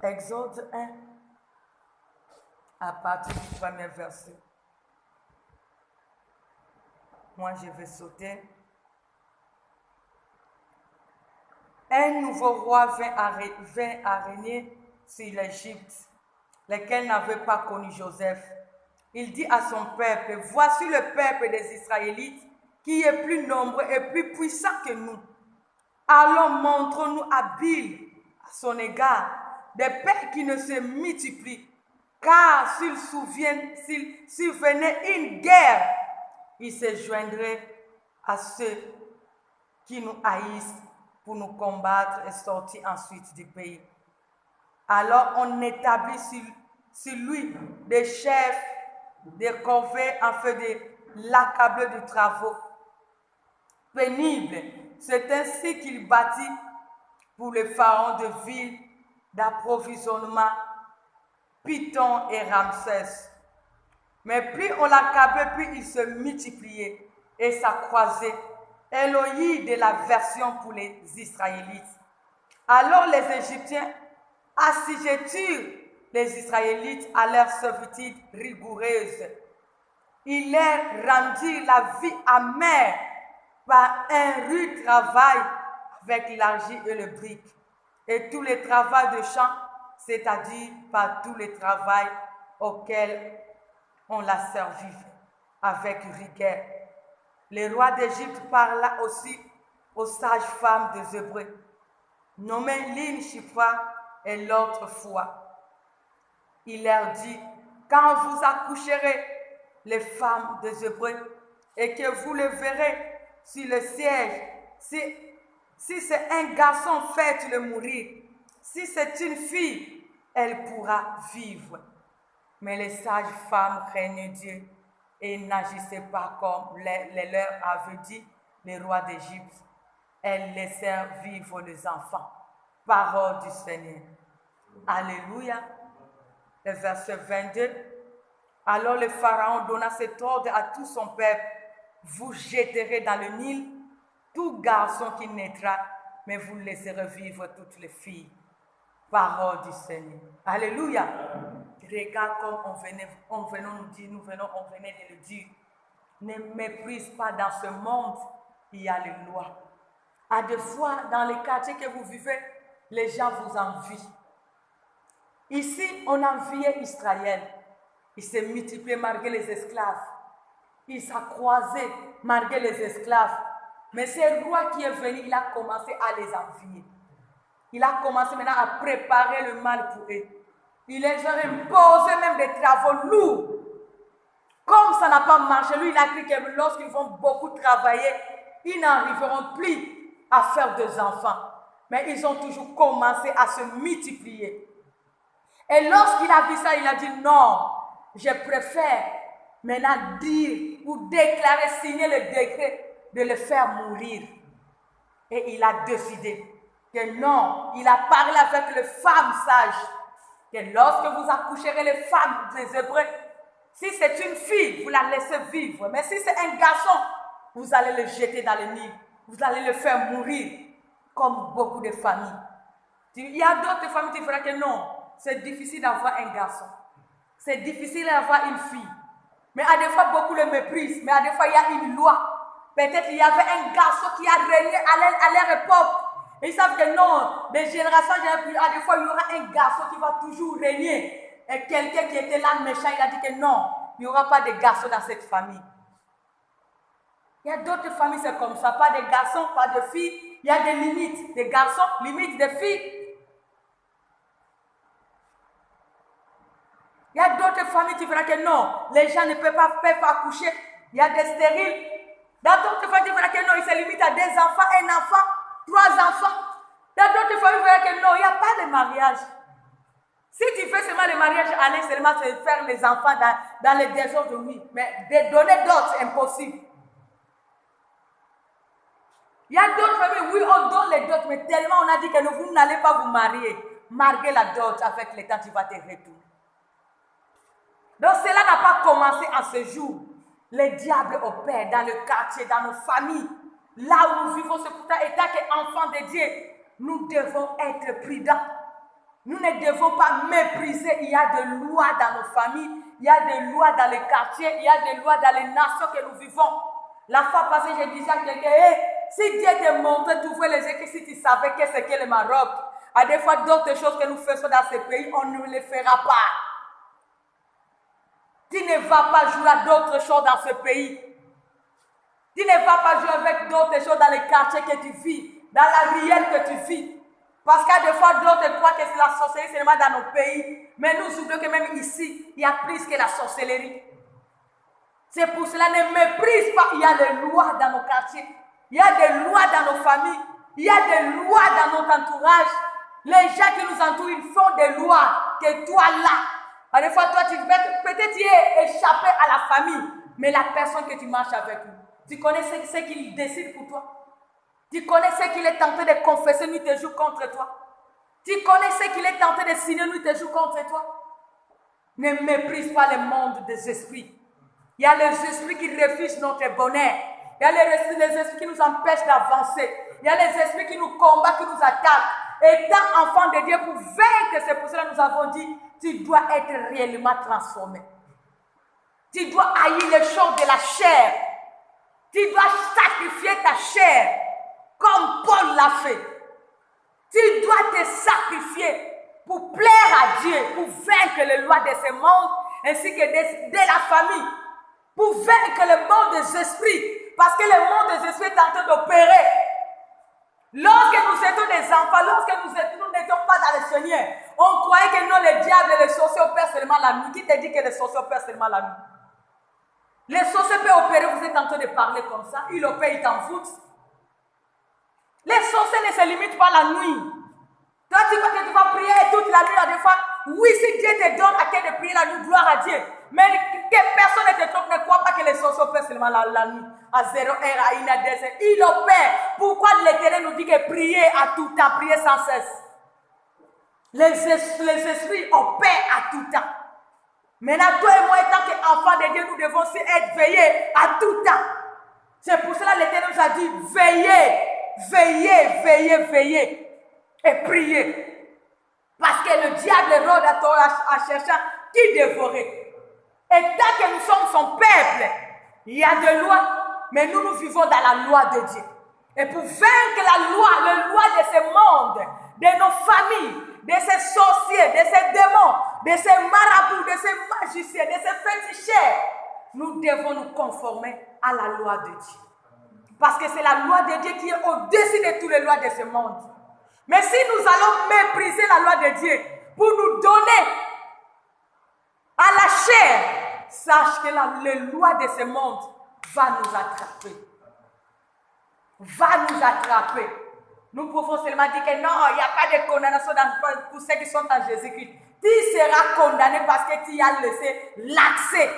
Exode 1, à partir du premier verset. Moi, je vais sauter. Un nouveau roi vint à régner sur l'Égypte, lequel n'avait pas connu Joseph. Il dit à son peuple, voici le peuple des Israélites, qui est plus nombreux et plus puissant que nous. Alors montrons-nous habiles à son égard, des pères qui ne se multiplient, car s'il survenait une guerre, il se joindrait à ceux qui nous haïssent pour nous combattre et sortir ensuite du pays. Alors on établit sur lui des chefs, des corvées afin de l'accabler de travaux pénibles. C'est ainsi qu'il bâtit pour le pharaon de villes d'approvisionnement, Python et Ramsès. Mais plus on l'accablait, plus il se multipliait et s'accroissait. Elohim de la version pour les Israélites. Alors les Égyptiens assujettirent les Israélites à leur servitude rigoureuse. Ils leur rendirent la vie amère par un rude travail avec l'argile et le brique, et tous les travaux de champ, c'est-à-dire par tous les travaux auxquels on la servit avec rigueur. Le roi d'Égypte parla aussi aux sages-femmes des Hébreux, nommées Lin, Shipra et l'autre fois. Il leur dit, quand vous accoucherez les femmes des Hébreux et que vous le verrez sur le siège, si c'est un garçon, faites-le mourir. Si c'est une fille, elle pourra vivre. Mais les sages-femmes craignaient Dieu et n'agissaient pas comme les leur avait dit le roi d'Égypte. elles laissèrent vivre les enfants. Parole du Seigneur. Alléluia. Le verset 22. Alors le Pharaon donna cet ordre à tout son peuple. Vous jetterez dans le Nil tout garçon qui naîtra, mais vous laisserez vivre toutes les filles. Parole du Seigneur. Alléluia. Regarde comme on venait de le dire. Ne méprise pas dans ce monde, il y a les lois. À des fois, dans les quartiers que vous vivez, les gens vous envient. Ici, on enviait Israël. Il s'est multiplié malgré les esclaves. Il s'est croisé malgré les esclaves. Mais c'est le roi qui est venu, il a commencé à les envier. Il a commencé maintenant à préparer le mal pour eux. Il les a imposé même des travaux lourds. Comme ça n'a pas marché, lui il a cru que lorsqu'ils vont beaucoup travailler, ils n'arriveront plus à faire des enfants. Mais ils ont toujours commencé à se multiplier. Et lorsqu'il a vu ça, il a dit non, je préfère maintenant dire ou déclarer, signer le décret de le faire mourir. Et il a décidé que non, il a parlé avec les femmes sages, que lorsque vous accoucherez les femmes des Hébreux, si c'est une fille, vous la laissez vivre. Mais si c'est un garçon, vous allez le jeter dans le Nil. Vous allez le faire mourir, comme beaucoup de familles. Il y a d'autres familles qui diront que non, c'est difficile d'avoir un garçon. C'est difficile d'avoir une fille. Mais à des fois, beaucoup le méprisent. Mais à des fois, il y a une loi. Peut-être qu'il y avait un garçon qui a régné à leur époque. Et ils savent que non, des générations, à des fois, il y aura un garçon qui va toujours régner. Et quelqu'un qui était là méchant, il a dit que non, il n'y aura pas de garçon dans cette famille. Il y a d'autres familles, c'est comme ça. Pas de garçons, pas de filles. Il y a des limites. Des garçons, limites des filles. Il y a d'autres familles qui verront que non, les gens ne peuvent pas accoucher. Il y a des stériles. Dans d'autres familles, tu verras que non, il se limite à 2 enfants, 1 enfant, 3 enfants. Dans d'autres familles, tu verras que non, il n'y a pas de mariage. Si tu fais seulement le mariage à l'un seulement, c'est faire les enfants dans les désordres de nuit. Mais de donner d'autres, c'est impossible. Il y a d'autres familles, oui, on donne les dots, mais tellement on a dit que vous n'allez pas vous marier. Marier la dot, avec le temps, tu vas te retourner. Donc cela n'a pas commencé en ce jour. Les diables opèrent dans le quartier, dans nos familles. Là où nous vivons, c'est pourtant étant qu'enfants de Dieu, nous devons être prudents. Nous ne devons pas mépriser. Il y a des lois dans nos familles, il y a des lois dans les quartiers, il y a des lois dans les nations que nous vivons. La fois passée, je disais à quelqu'un, hey, si Dieu te montrait, tu vois les écrits, si tu savais qu'est-ce qu'est le Maroc, à des fois d'autres choses que nous faisons dans ce pays, on ne les fera pas. Tu ne vas pas jouer à d'autres choses dans ce pays. Tu ne vas pas jouer avec d'autres choses dans les quartiers que tu vis, dans la ruelle que tu vis. Parce qu'à des fois, d'autres croient que c'est la sorcellerie seulement dans nos pays. Mais nous oublions que même ici, il y a plus que la sorcellerie. C'est pour cela, ne méprise pas. Il y a des lois dans nos quartiers. Il y a des lois dans nos familles. Il y a des lois dans notre entourage. Les gens qui nous entourent, ils font des lois que toi là. À des fois, toi, peut-être tu es échappé à la famille, mais la personne que tu marches avec lui, tu connais ce qu'il décide pour toi. Tu connais ce qu'il est tenté de confesser, lui te joue contre toi. Tu connais ce qu'il est tenté de signer, lui te joue contre toi. Ne méprise pas le monde des esprits. Il y a les esprits qui refusent notre bonheur. Il y a les esprits qui nous empêchent d'avancer. Il y a les esprits qui nous combattent, qui nous attaquent. Étant enfant de Dieu, pour vaincre, c'est pour cela que nous avons dit, tu dois être réellement transformé. Tu dois haïr les choses de la chair. Tu dois sacrifier ta chair, comme Paul l'a fait. Tu dois te sacrifier pour plaire à Dieu, pour vaincre les lois de ce monde, ainsi que de la famille, pour vaincre le monde des esprits, parce que le monde des esprits est en train d'opérer. Lorsque nous étions des enfants, lorsque nous n'étions pas dans le Seigneur, on croyait que non, les diables et les sorciers opèrent seulement la nuit. Qui te dit que les sorciers opèrent seulement la nuit? Les sorciers peuvent opérer, vous êtes en train de parler comme ça, ils opèrent, ils t'en foutent. Les sorciers ne se limitent pas la nuit. Toi, tu crois que tu vas prier toute la nuit, à des fois. Oui, si Dieu te donne à cœur de prier la nuit, gloire à Dieu. Mais que personne ne te trompe, ne crois pas que les sorciers opèrent seulement la nuit, à 0 heure, à 1 à 2 heures. Ils opèrent. Pourquoi l'Éternel nous dit que prier à tout temps, prier sans cesse? Les esprits opèrent à tout temps. Maintenant, toi et moi, étant qu'enfants de Dieu, nous devons aussi être veillés à tout temps. C'est pour cela que l'Éternel nous a dit, veillez, veillez, veillez, veillez et priez. Parce que le diable rôde à chercher qui dévorer. Et tant que nous sommes son peuple, il y a des lois, mais nous vivons dans la loi de Dieu. Et pour vaincre la loi de ce monde, de nos familles, de ces sorciers, de ces démons, de ces marabouts, de ces magiciens, de ces féticheurs, nous devons nous conformer à la loi de Dieu. Parce que c'est la loi de Dieu qui est au-dessus de toutes les lois de ce monde. Mais si nous allons mépriser la loi de Dieu pour nous donner à la chair, sache que les lois de ce monde vont nous attraper. Va nous attraper. Nous pouvons seulement dire que non, il n'y a pas de condamnation pour ceux qui sont en Jésus-Christ. Tu seras condamné parce que tu as laissé l'accès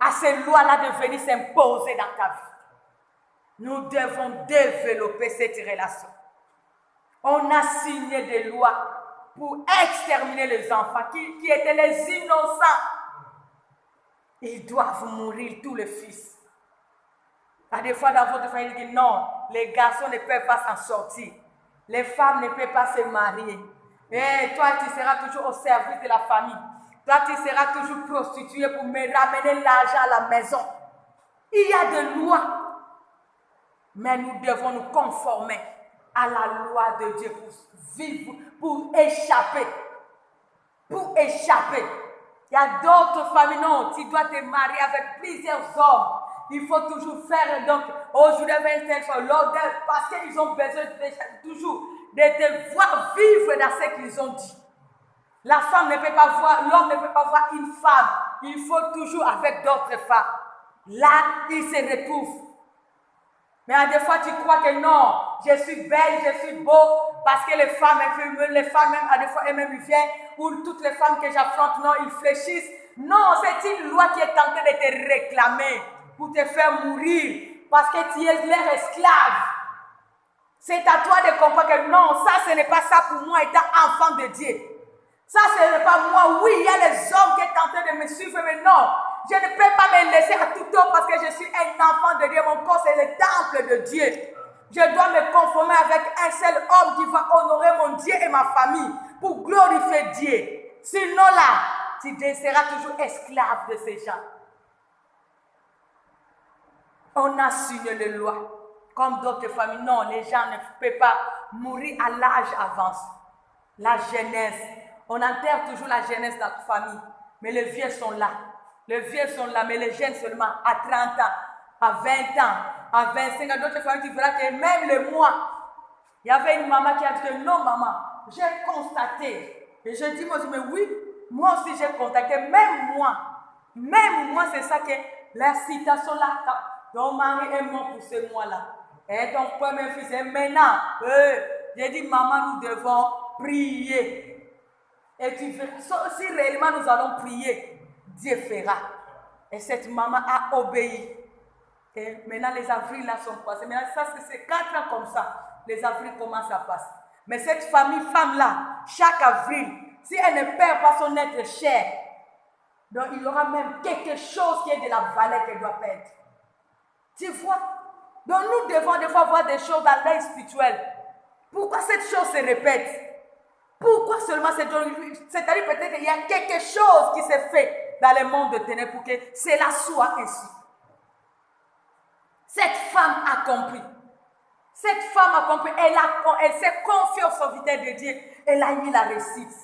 à ces lois-là de venir s'imposer dans ta vie. Nous devons développer cette relation. On a signé des lois pour exterminer les enfants qui étaient les innocents. Ils doivent mourir, tous les fils. À des fois, dans votre famille, il dit non, les garçons ne peuvent pas s'en sortir. Les femmes ne peuvent pas se marier. Et toi, tu seras toujours au service de la famille. Toi, tu seras toujours prostituée pour me ramener l'argent à la maison. Il y a des lois. Mais nous devons nous conformer à la loi de Dieu pour vivre, pour échapper. Pour échapper. Il y a d'autres familles, non, tu dois te marier avec plusieurs hommes. Il faut toujours faire, donc, aujourd'hui, l'ordre, parce qu'ils ont besoin toujours de te voir vivre dans ce qu'ils ont dit. La femme ne peut pas voir, l'homme ne peut pas voir une femme. Il faut toujours avec d'autres femmes. Là, ils se retrouvent. Mais à des fois, tu crois que non, je suis belle, je suis beau, parce que les femmes même, à des fois, elles-mêmes viennent, ou toutes les femmes que j'affronte, non, ils fléchissent. Non, c'est une loi qui est en train de te réclamer pour te faire mourir, parce que tu es leur esclave. C'est à toi de comprendre que non, ça, ce n'est pas ça pour moi, étant enfant de Dieu. Ça, ce n'est pas moi. Oui, il y a les hommes qui sont en train de me suivre, mais non. Je ne peux pas me laisser à tout autre parce que je suis un enfant de Dieu. Mon corps, c'est le temple de Dieu. Je dois me conformer avec un seul homme qui va honorer mon Dieu et ma famille pour glorifier Dieu. Sinon là, tu seras toujours esclave de ces gens. On a signé les lois. Comme d'autres familles, non, les gens ne peuvent pas mourir à l'âge avancé. La jeunesse. On enterre toujours la jeunesse dans la famille. Mais les vieux sont là. Les vieux sont là, mais les jeunes seulement à 30 ans, à 20 ans, à 25 ans. D'autres familles, tu verras que même le mois, il y avait une maman qui a dit que non, maman, j'ai constaté. Et je dis, moi, mais oui, moi aussi j'ai constaté, même moi, c'est ça que la citation là, ton mari est mort pour ce mois-là. Et ton premier fils est maintenant. J'ai dit, maman, nous devons prier. Et tu verras, si réellement nous allons prier, Dieu fera. Et cette maman a obéi. Et maintenant, les avrils là sont passés. Maintenant, ça, c'est 4 ans comme ça. Les avrils commencent à passer. Mais cette femme là, chaque avril, si elle ne perd pas son être cher, donc il y aura même quelque chose qui est de la valeur qu'elle doit perdre. Tu vois? Donc nous devons des fois voir des choses dans l'œil spirituel. Pourquoi cette chose se répète? Pourquoi seulement cette chose? C'est-à-dire peut-être qu'il y a quelque chose qui s'est fait dans le monde de ténèbres pour que cela soit ainsi. Cette femme a compris. Cette femme a compris. Elle s'est confiée au serviteur de Dieu. Elle a eu la réussite.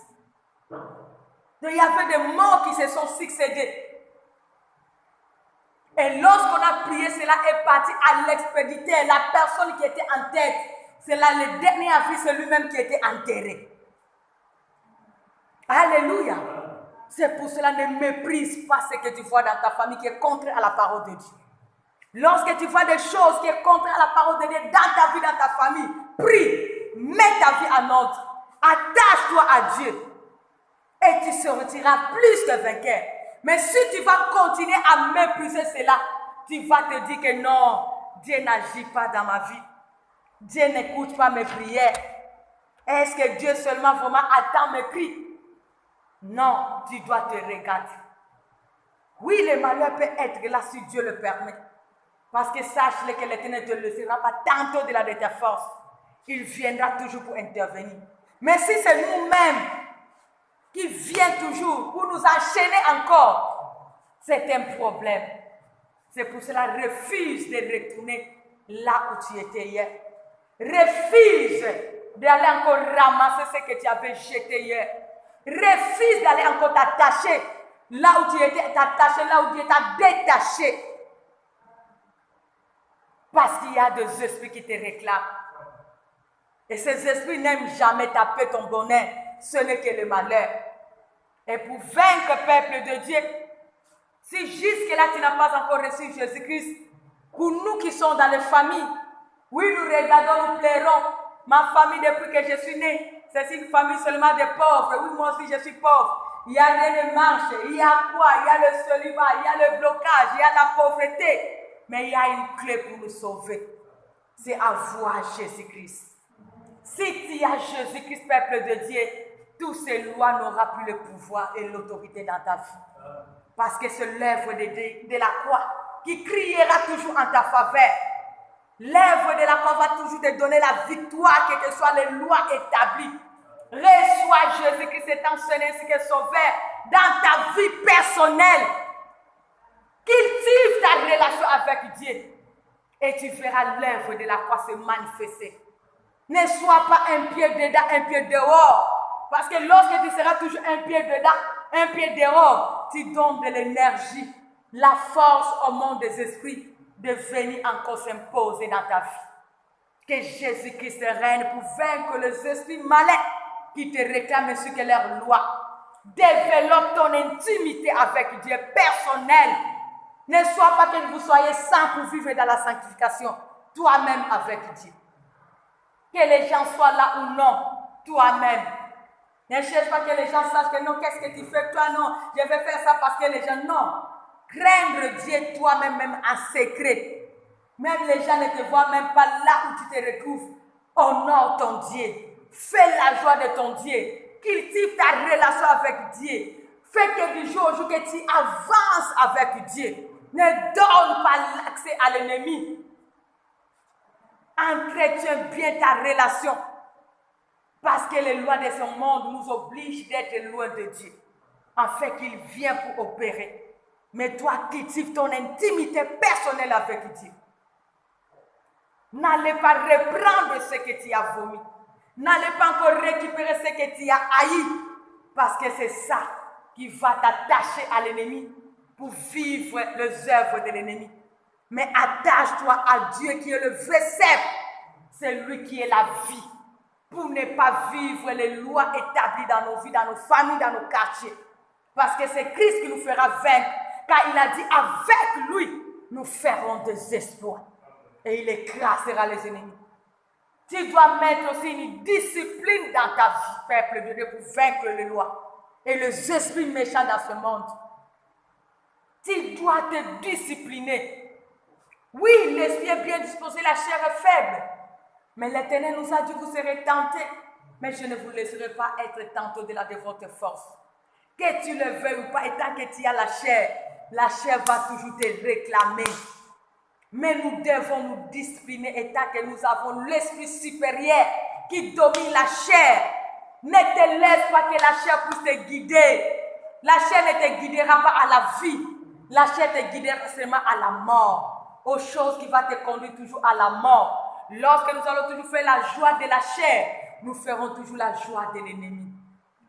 Donc il y avait des morts qui se sont succédés. Et lorsqu'on a prié, cela est parti à l'expéditeur. La personne qui était en tête, c'est là le dernier avis, c'est lui-même qui était enterré. Alléluia. C'est pour cela, ne méprise pas ce que tu vois dans ta famille qui est contraire à la parole de Dieu. Lorsque tu vois des choses qui sont contraires à la parole de Dieu dans ta vie, dans ta famille, prie, mets ta vie en ordre, attache-toi à Dieu et tu sortiras plus que vainqueur. Mais si tu vas continuer à mépriser cela, tu vas te dire que non, Dieu n'agit pas dans ma vie. Dieu n'écoute pas mes prières. Est-ce que Dieu seulement vraiment attend mes cris? Non, tu dois te regarder. Oui, le malheur peut être là si Dieu le permet. Parce que sache-le que l'Éternel ne te laissera pas tantôt de ta force. Il viendra toujours pour intervenir. Mais si c'est nous-mêmes qui viennent toujours pour nous enchaîner encore, c'est un problème. C'est pour cela, refuse de retourner là où tu étais hier. Refuse d'aller encore ramasser ce que tu avais jeté hier. Refuse d'aller encore t'attacher là où tu étais attaché, là où Dieu t'a détaché. Parce qu'il y a des esprits qui te réclament. Et ces esprits n'aiment jamais taper ton bonheur. Ce n'est que le malheur. Et pour vaincre, peuple de Dieu, si jusque-là tu n'as pas encore reçu Jésus-Christ, pour nous qui sommes dans les familles, oui, nous regardons, nous pleurons. Ma famille, depuis que je suis née, c'est une famille seulement de pauvres. Oui, moi aussi, je suis pauvre. Il y a rien de marche. Il y a quoi? Il y a le célibat, il y a le blocage, il y a la pauvreté. Mais il y a une clé pour nous sauver. C'est avoir Jésus-Christ. Si tu as Jésus-Christ, peuple de Dieu, toutes ces lois n'auront plus le pouvoir et l'autorité dans ta vie. Parce que c'est l'œuvre de la croix qui criera toujours en ta faveur. L'œuvre de la croix va toujours te donner la victoire, quelles que soient les lois établies. Reçois Jésus-Christ étant son ainsi que sauveur dans ta vie personnelle. Cultive ta relation avec Dieu et tu verras l'œuvre de la croix se manifester. Ne sois pas un pied dedans, un pied dehors. Parce que lorsque tu seras toujours un pied dedans, un pied dehors, tu donnes de l'énergie, la force au monde des esprits de venir encore s'imposer dans ta vie. Que Jésus-Christ règne pour vaincre les esprits malins qui te réclament ainsi que leur loi. Développe ton intimité avec Dieu personnel. Ne sois pas que vous soyez saints pour vivre dans la sanctification, toi-même avec Dieu. Que les gens soient là ou non, toi-même. Ne cherche pas que les gens sachent que non, qu'est-ce que tu fais? Toi, non, je vais faire ça parce que les gens, non. Craindre Dieu toi-même, même en secret. Même les gens ne te voient même pas là où tu te retrouves. Honore ton Dieu. Fais la joie de ton Dieu. Cultive ta relation avec Dieu. Fais que du jour au jour que tu avances avec Dieu. Ne donne pas l'accès à l'ennemi. Entretiens bien ta relation. Parce que les lois de ce monde nous obligent d'être loin de Dieu. Afin qu'il vienne pour opérer. Mais toi, cultive ton intimité personnelle avec Dieu. N'allez pas reprendre ce que tu as vomi. N'allez pas encore récupérer ce que tu as haï. Parce que c'est ça qui va t'attacher à l'ennemi pour vivre les œuvres de l'ennemi. Mais attache-toi à Dieu qui est le vrai cep. C'est lui qui est la vie. Pour ne pas vivre les lois établies dans nos vies, dans nos familles, dans nos quartiers. Parce que c'est Christ qui nous fera vaincre. Car il a dit, avec lui, nous ferons des exploits. Et il écrasera les ennemis. Tu dois mettre aussi une discipline dans ta vie, peuple de Dieu, pour vaincre les lois. Et les esprits méchants dans ce monde. Tu dois te discipliner. Oui, l'esprit est bien disposé, la chair est faible. Mais l'Éternel nous a dit, vous serez tentés. Mais je ne vous laisserai pas être tentés de votre force. Que tu le veuilles ou pas, et tant que tu as la chair va toujours te réclamer. Mais nous devons nous discipliner et tant que nous avons l'esprit supérieur qui domine la chair. Ne te laisse pas que la chair puisse te guider. La chair ne te guidera pas à la vie. La chair te guidera seulement à la mort. Aux choses qui vont te conduire toujours à la mort. Lorsque nous allons toujours faire la joie de la chair, nous ferons toujours la joie de l'ennemi.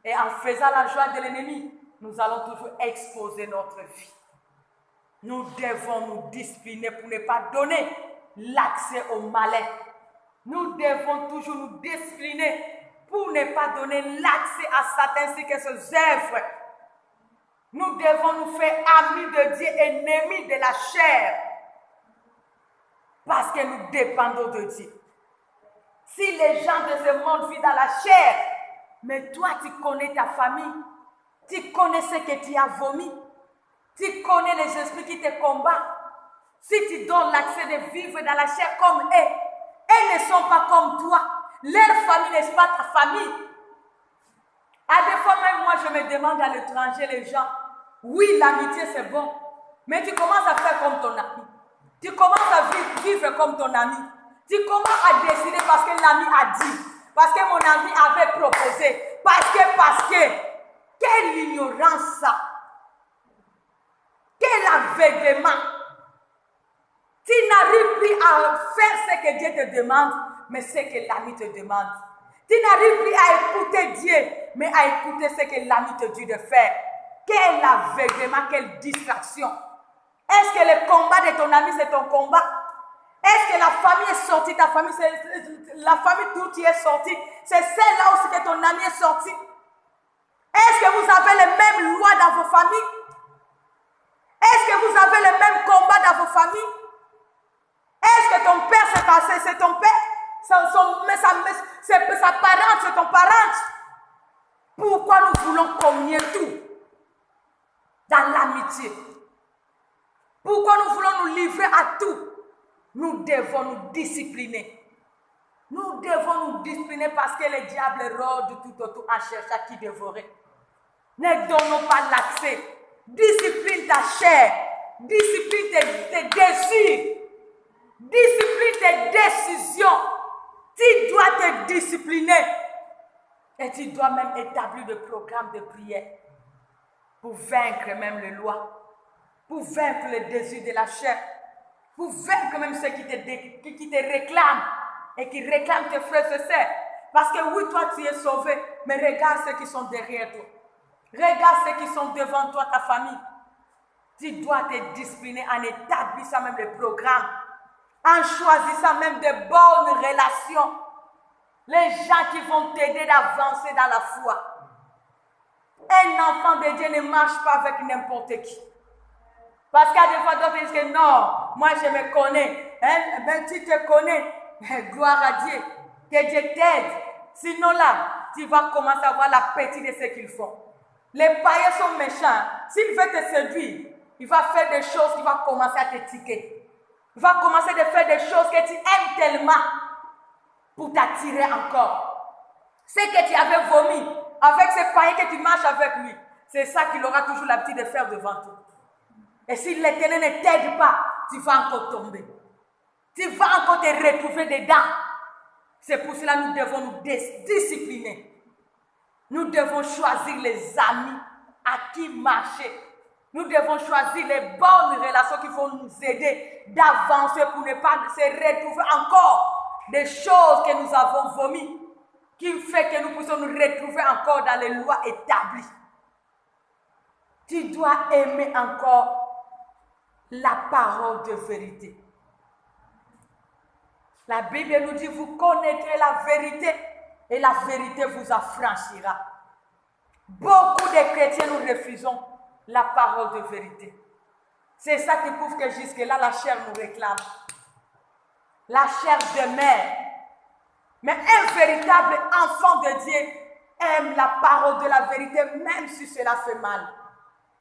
Et en faisant la joie de l'ennemi, nous allons toujours exposer notre vie. Nous devons nous discipliner pour ne pas donner l'accès au malin. Nous devons toujours nous discipliner pour ne pas donner l'accès à Satan ainsi que ses œuvres. Nous devons nous faire amis de Dieu, ennemis de la chair. Parce que nous dépendons de Dieu. Si les gens de ce monde vivent dans la chair, mais toi tu connais ta famille, tu connais ce que tu as vomi, Tu connais les esprits qui te combattent. Si tu donnes l'accès de vivre dans la chair comme eux, elles ne sont pas comme toi. Leur famille n'est pas ta famille. À des fois même, moi, je me demande à l'étranger, les gens, oui, l'amitié, c'est bon. Mais tu commences à faire comme ton ami. Tu commences à vivre comme ton ami. Tu commences à décider parce que l'ami a dit. Parce que mon ami avait proposé. Parce que. Quelle ignorance ça. Quel aveuglement. Tu n'arrives plus à faire ce que Dieu te demande, mais ce que l'ami te demande. Tu n'arrives plus à écouter Dieu, mais à écouter ce que l'ami te dit de faire. Quel aveuglement, quelle distraction. Est-ce que le combat de ton ami, c'est ton combat? Est-ce que la famille est sortie, ta famille, la famille d'où tu es sorti, c'est celle-là aussi que ton ami est sorti? Est-ce que vous avez les mêmes lois dans vos familles? Est-ce que vous avez les mêmes combats dans vos familles? Est-ce que ton père s'est passé, c'est ton père? Sa parente, c'est ton parent. Pourquoi nous voulons communier tout dans l'amitié? Pourquoi nous voulons nous livrer à tout? Nous devons nous discipliner. Nous devons nous discipliner parce que le diable rôde tout autour en cherchant qui dévorer. Ne donnons pas l'accès. Discipline ta chair. Discipline tes désirs. Discipline tes décisions. Tu dois te discipliner. Et tu dois même établir des programmes de prière pour vaincre même les lois. Pour vaincre les désirs de la chair. Pour vaincre même ceux qui te réclament. Et qui réclament tes frères et sœurs. Parce que oui, toi tu es sauvé. Mais regarde ceux qui sont derrière toi. Regarde ceux qui sont devant toi, ta famille. Tu dois te discipliner en établissant même les programmes. En choisissant même de bonnes relations. Les gens qui vont t'aider d'avancer dans la foi. Un enfant de Dieu ne marche pas avec n'importe qui. Parce qu'à des fois, d'autres disent que non, moi je me connais. Hein? Ben, tu te connais. Gloire à Dieu. Que Dieu t'aide. Sinon là, tu vas commencer à voir l'appétit de ce qu'ils font. Les païens sont méchants. S'il veut te séduire, il va faire des choses qui vont commencer à t'étiqueter. Il va commencer à faire des choses que tu aimes tellement pour t'attirer encore. Ce que tu avais vomi avec ce païen que tu marches avec lui, c'est ça qu'il aura toujours l'habitude de faire devant toi. Et si l'Éternel ne t'aide pas, tu vas encore tomber. Tu vas encore te retrouver dedans. C'est pour cela que nous devons nous discipliner. Nous devons choisir les amis à qui marcher. Nous devons choisir les bonnes relations qui vont nous aider d'avancer pour ne pas se retrouver encore des choses que nous avons vomies, qui fait que nous puissions nous retrouver encore dans les lois établies. Tu dois aimer encore la parole de vérité. La Bible nous dit, vous connaîtrez la vérité et la vérité vous affranchira. Beaucoup de chrétiens, nous refusons la parole de vérité. C'est ça qui prouve que jusque-là, la chair nous réclame. La chair demeure. Mais un véritable enfant de Dieu aime la parole de la vérité, même si cela fait mal.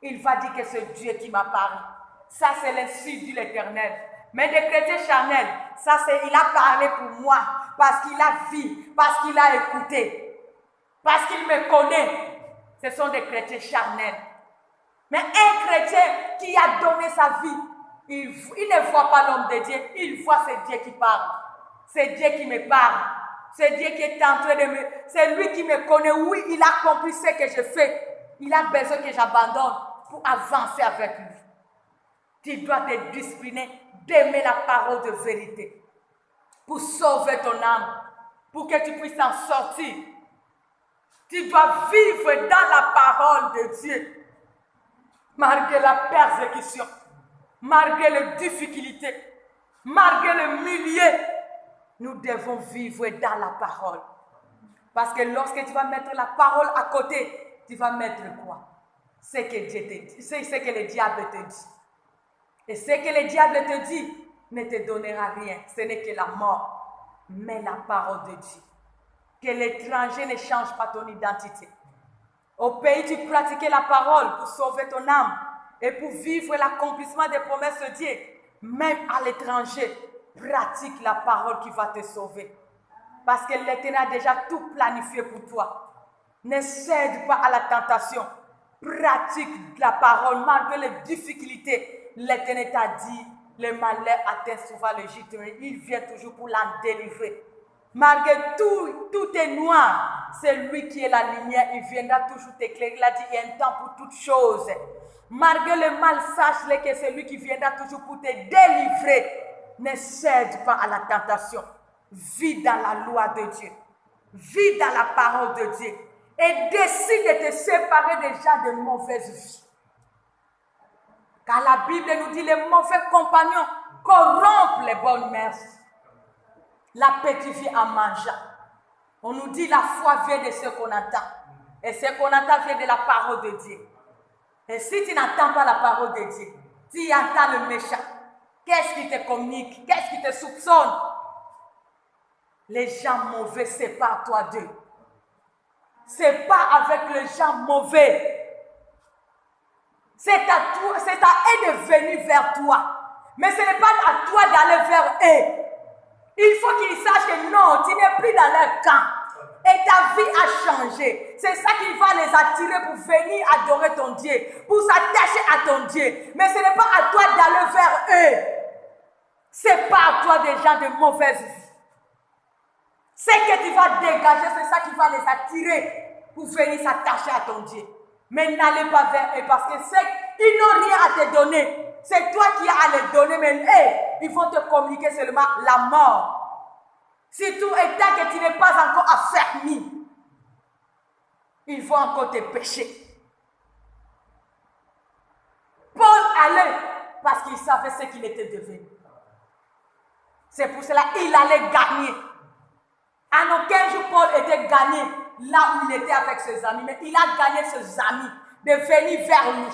Il va dire que c'est Dieu qui m'a parlé. Ça, c'est l'insulte de l'Éternel. Mais des chrétiens charnels, ça c'est, il a parlé pour moi, parce qu'il a vu, parce qu'il a écouté, parce qu'il me connaît. Ce sont des chrétiens charnels. Mais un chrétien qui a donné sa vie, il ne voit pas l'homme de Dieu, il voit c'est Dieu qui parle. C'est Dieu qui me parle. C'est Dieu qui est en train de me... C'est lui qui me connaît. Oui, il a compris ce que je fais. Il a besoin que j'abandonne pour avancer avec lui. Tu dois te discipliner d'aimer la parole de vérité pour sauver ton âme, pour que tu puisses en sortir. Tu dois vivre dans la parole de Dieu, malgré la persécution, malgré les difficultés, malgré le milieu. Nous devons vivre dans la parole. Parce que lorsque tu vas mettre la parole à côté, tu vas mettre quoi? Ce que Dieu te dit, c'est ce que le diable te dit. Et ce que le diable te dit ne te donnera rien. Ce n'est que la mort. Mais la parole de Dieu. Que l'étranger ne change pas ton identité. Au pays, tu pratiquais la parole pour sauver ton âme. Et pour vivre l'accomplissement des promesses de Dieu, même à l'étranger, pratique la parole qui va te sauver. Parce que l'Éternel a déjà tout planifié pour toi. Ne cède pas à la tentation. Pratique la parole malgré les difficultés. L'Éternel t'a dit, le malheur atteint souvent le gîte, mais il vient toujours pour l'en délivrer. Malgré tout est noir, c'est lui qui est la lumière, il viendra toujours t'éclairer. Il a dit, il y a un temps pour toutes choses. Malgré le mal, sache-le que c'est lui qui viendra toujours pour te délivrer. Ne cède pas à la tentation. Vis dans la loi de Dieu. Vis dans la parole de Dieu. Et décide de te séparer des gens de mauvaise vie. Car la Bible nous dit, les mauvais compagnons corrompent les bonnes mœurs. L'appétit vient en mangeant. On nous dit, la foi vient de ce qu'on entend. Et ce qu'on entend vient de la parole de Dieu. Et si tu n'entends pas la parole de Dieu, tu entends le méchant. Qu'est-ce qui te communique? Qu'est-ce qui te soupçonne? Les gens mauvais séparent-toi d'eux. C'est pas avec les gens mauvais. C'est à eux de venir vers toi. Mais ce n'est pas à toi d'aller vers eux. Il faut qu'ils sachent que non, tu n'es plus dans leur camp. Et ta vie a changé. C'est ça qui va les attirer pour venir adorer ton Dieu, pour s'attacher à ton Dieu. Mais ce n'est pas à toi d'aller vers eux. C'est pas à toi des gens de mauvaise vie. Ce que tu vas dégager, c'est ça qui va les attirer pour venir s'attacher à ton Dieu. Mais n'allez pas vers eux parce que ils n'ont rien à te donner. C'est toi qui as à les donner, mais eux, ils vont te communiquer seulement la mort. Surtout étant que tu n'es pas encore affermi, ils vont encore te pécher. Paul allait parce qu'il savait ce qu'il était devenu. C'est pour cela qu'il allait gagner. En aucun jour, Paul était gagné là où il était avec ses amis, mais il a gagné ses amis de venir vers lui.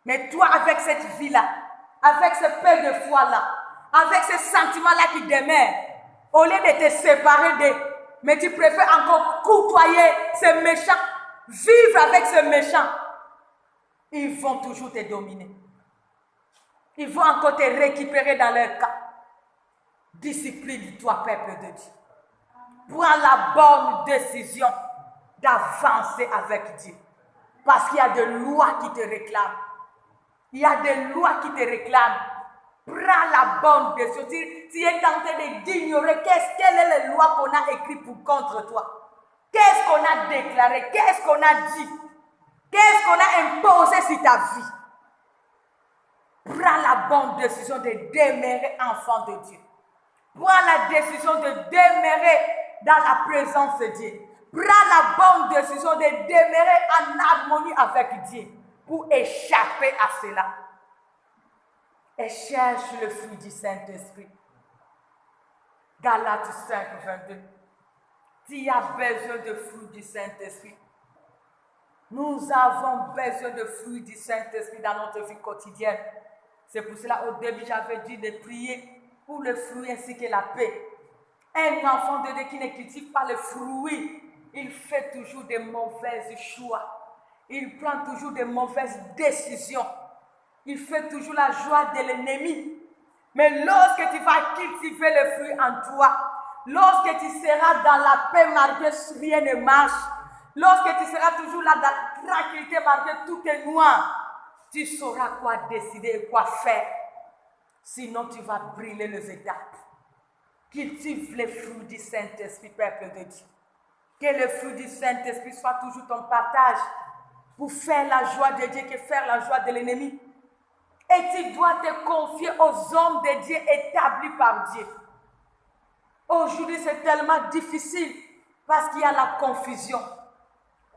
Mais toi, avec cette vie-là, avec ce peu de foi-là, avec ce sentiment-là qui demeure, au lieu de te séparer d'eux, mais tu préfères encore côtoyer ces méchants, vivre avec ces méchants, ils vont toujours te dominer. Ils vont encore te récupérer dans leur cas. Discipline-toi, peuple de Dieu. Prends la bonne décision d'avancer avec Dieu. Parce qu'il y a des lois qui te réclament. Il y a des lois qui te réclament. Prends la bonne décision. Tu es tenté d'ignorer quelles sont les lois qu'on a écrites contre toi. Qu'est-ce qu'on a déclaré? Qu'est-ce qu'on a dit? Qu'est-ce qu'on a imposé sur ta vie? Prends la bonne décision de demeurer enfant de Dieu. Prends la décision de demeurer dans la présence de Dieu. Prends la bonne décision de demeurer en harmonie avec Dieu pour échapper à cela. Et cherche le fruit du Saint-Esprit. Galates 5, 22. Tu as besoin de fruit du Saint-Esprit. Nous avons besoin de fruit du Saint-Esprit dans notre vie quotidienne. C'est pour cela, au début, j'avais dit de prier pour le fruit ainsi que la paix. Un enfant de Dieu qui ne cultive pas le fruit, il fait toujours de mauvais choix. Il prend toujours de mauvaises décisions. Il fait toujours la joie de l'ennemi. Mais lorsque tu vas cultiver le fruit en toi, lorsque tu seras dans la paix malgré rien ne marche, lorsque tu seras toujours là dans la tranquillité malgré tout est noir, tu sauras quoi décider et quoi faire. Sinon, tu vas brûler les étapes. Cultive les fruits du Saint-Esprit, peuple de Dieu. Que le fruit du Saint-Esprit soit toujours ton partage pour faire la joie de Dieu que faire la joie de l'ennemi. Et tu dois te confier aux hommes de Dieu établis par Dieu. Aujourd'hui, c'est tellement difficile parce qu'il y a la confusion.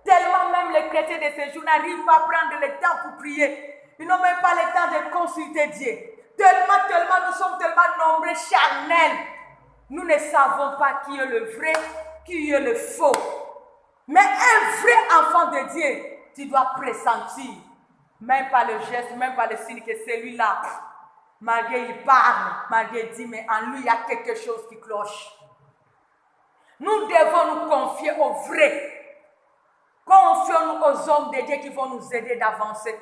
Tellement même les chrétiens de ces jours n'arrivent pas à prendre le temps pour prier. Ils n'ont même pas le temps de consulter Dieu. Tellement, nous sommes tellement nombreux, charnels. Nous ne savons pas qui est le vrai, qui est le faux. Mais un vrai enfant de Dieu, tu dois pressentir, même pas le geste, même pas le signe que celui-là, malgré il parle, malgré il dit, mais en lui il y a quelque chose qui cloche. Nous devons nous confier au vrai. Confions-nous aux hommes de Dieu qui vont nous aider d'avancer.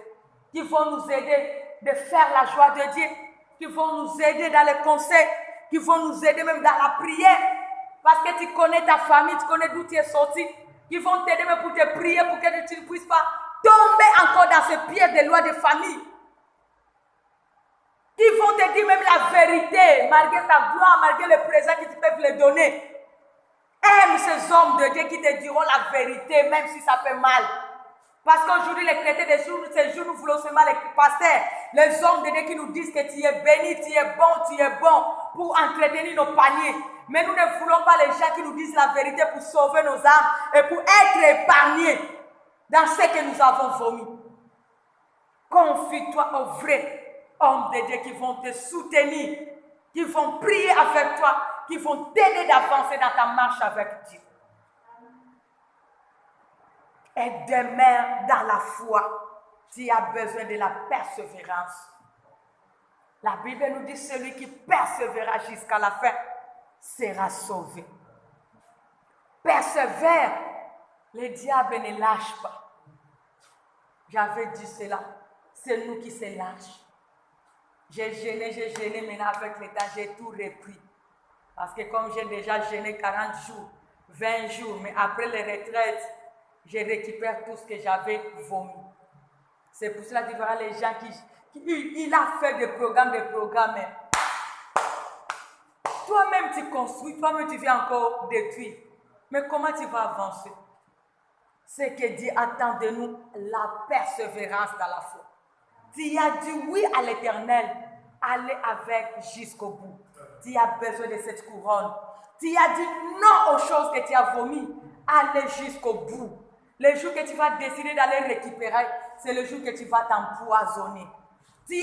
qui vont nous aider de faire la joie de Dieu, qui vont nous aider dans les conseils, qui vont nous aider même dans la prière, parce que tu connais ta famille, tu connais d'où tu es sorti, qui vont t'aider même pour te prier, pour que tu ne puisses pas tomber encore dans ce piège de loi de famille. Qui vont te dire même la vérité, malgré ta gloire, malgré le présent qu'ils peuvent le donner. Aime ces hommes de Dieu qui te diront la vérité, même si ça fait mal. Parce qu'aujourd'hui, les chrétiens de ces jours, nous voulons seulement les pasteurs, les hommes de Dieu qui nous disent que tu es béni, tu es bon, pour entretenir nos paniers. Mais nous ne voulons pas les gens qui nous disent la vérité pour sauver nos âmes et pour être épargnés dans ce que nous avons vomi. Confie-toi aux vrais hommes de Dieu qui vont te soutenir, qui vont prier avec toi, qui vont t'aider d'avancer dans ta marche avec Dieu. Et demeure dans la foi. Tu as besoin de la persévérance. La Bible nous dit celui qui persévérera jusqu'à la fin sera sauvé. Persévère. Le diable ne lâche pas. J'avais dit cela. C'est nous qui se lâchent. J'ai gêné, maintenant avec le temps, j'ai tout repris. Parce que comme j'ai déjà gêné 40 jours, 20 jours, mais après les retraites, je récupère tout ce que j'avais vomi. C'est pour cela que tu verras les gens il a fait des programmes. Toi-même tu construis, toi-même tu viens encore détruire. Mais comment tu vas avancer? C'est que Dieu attend de nous la persévérance dans la foi. Tu as dit oui à l'Éternel, allez avec jusqu'au bout. Tu as besoin de cette couronne. Tu as dit non aux choses que tu as vomi, allez jusqu'au bout. Le jour que tu vas décider d'aller récupérer, c'est le jour que tu vas t'empoisonner.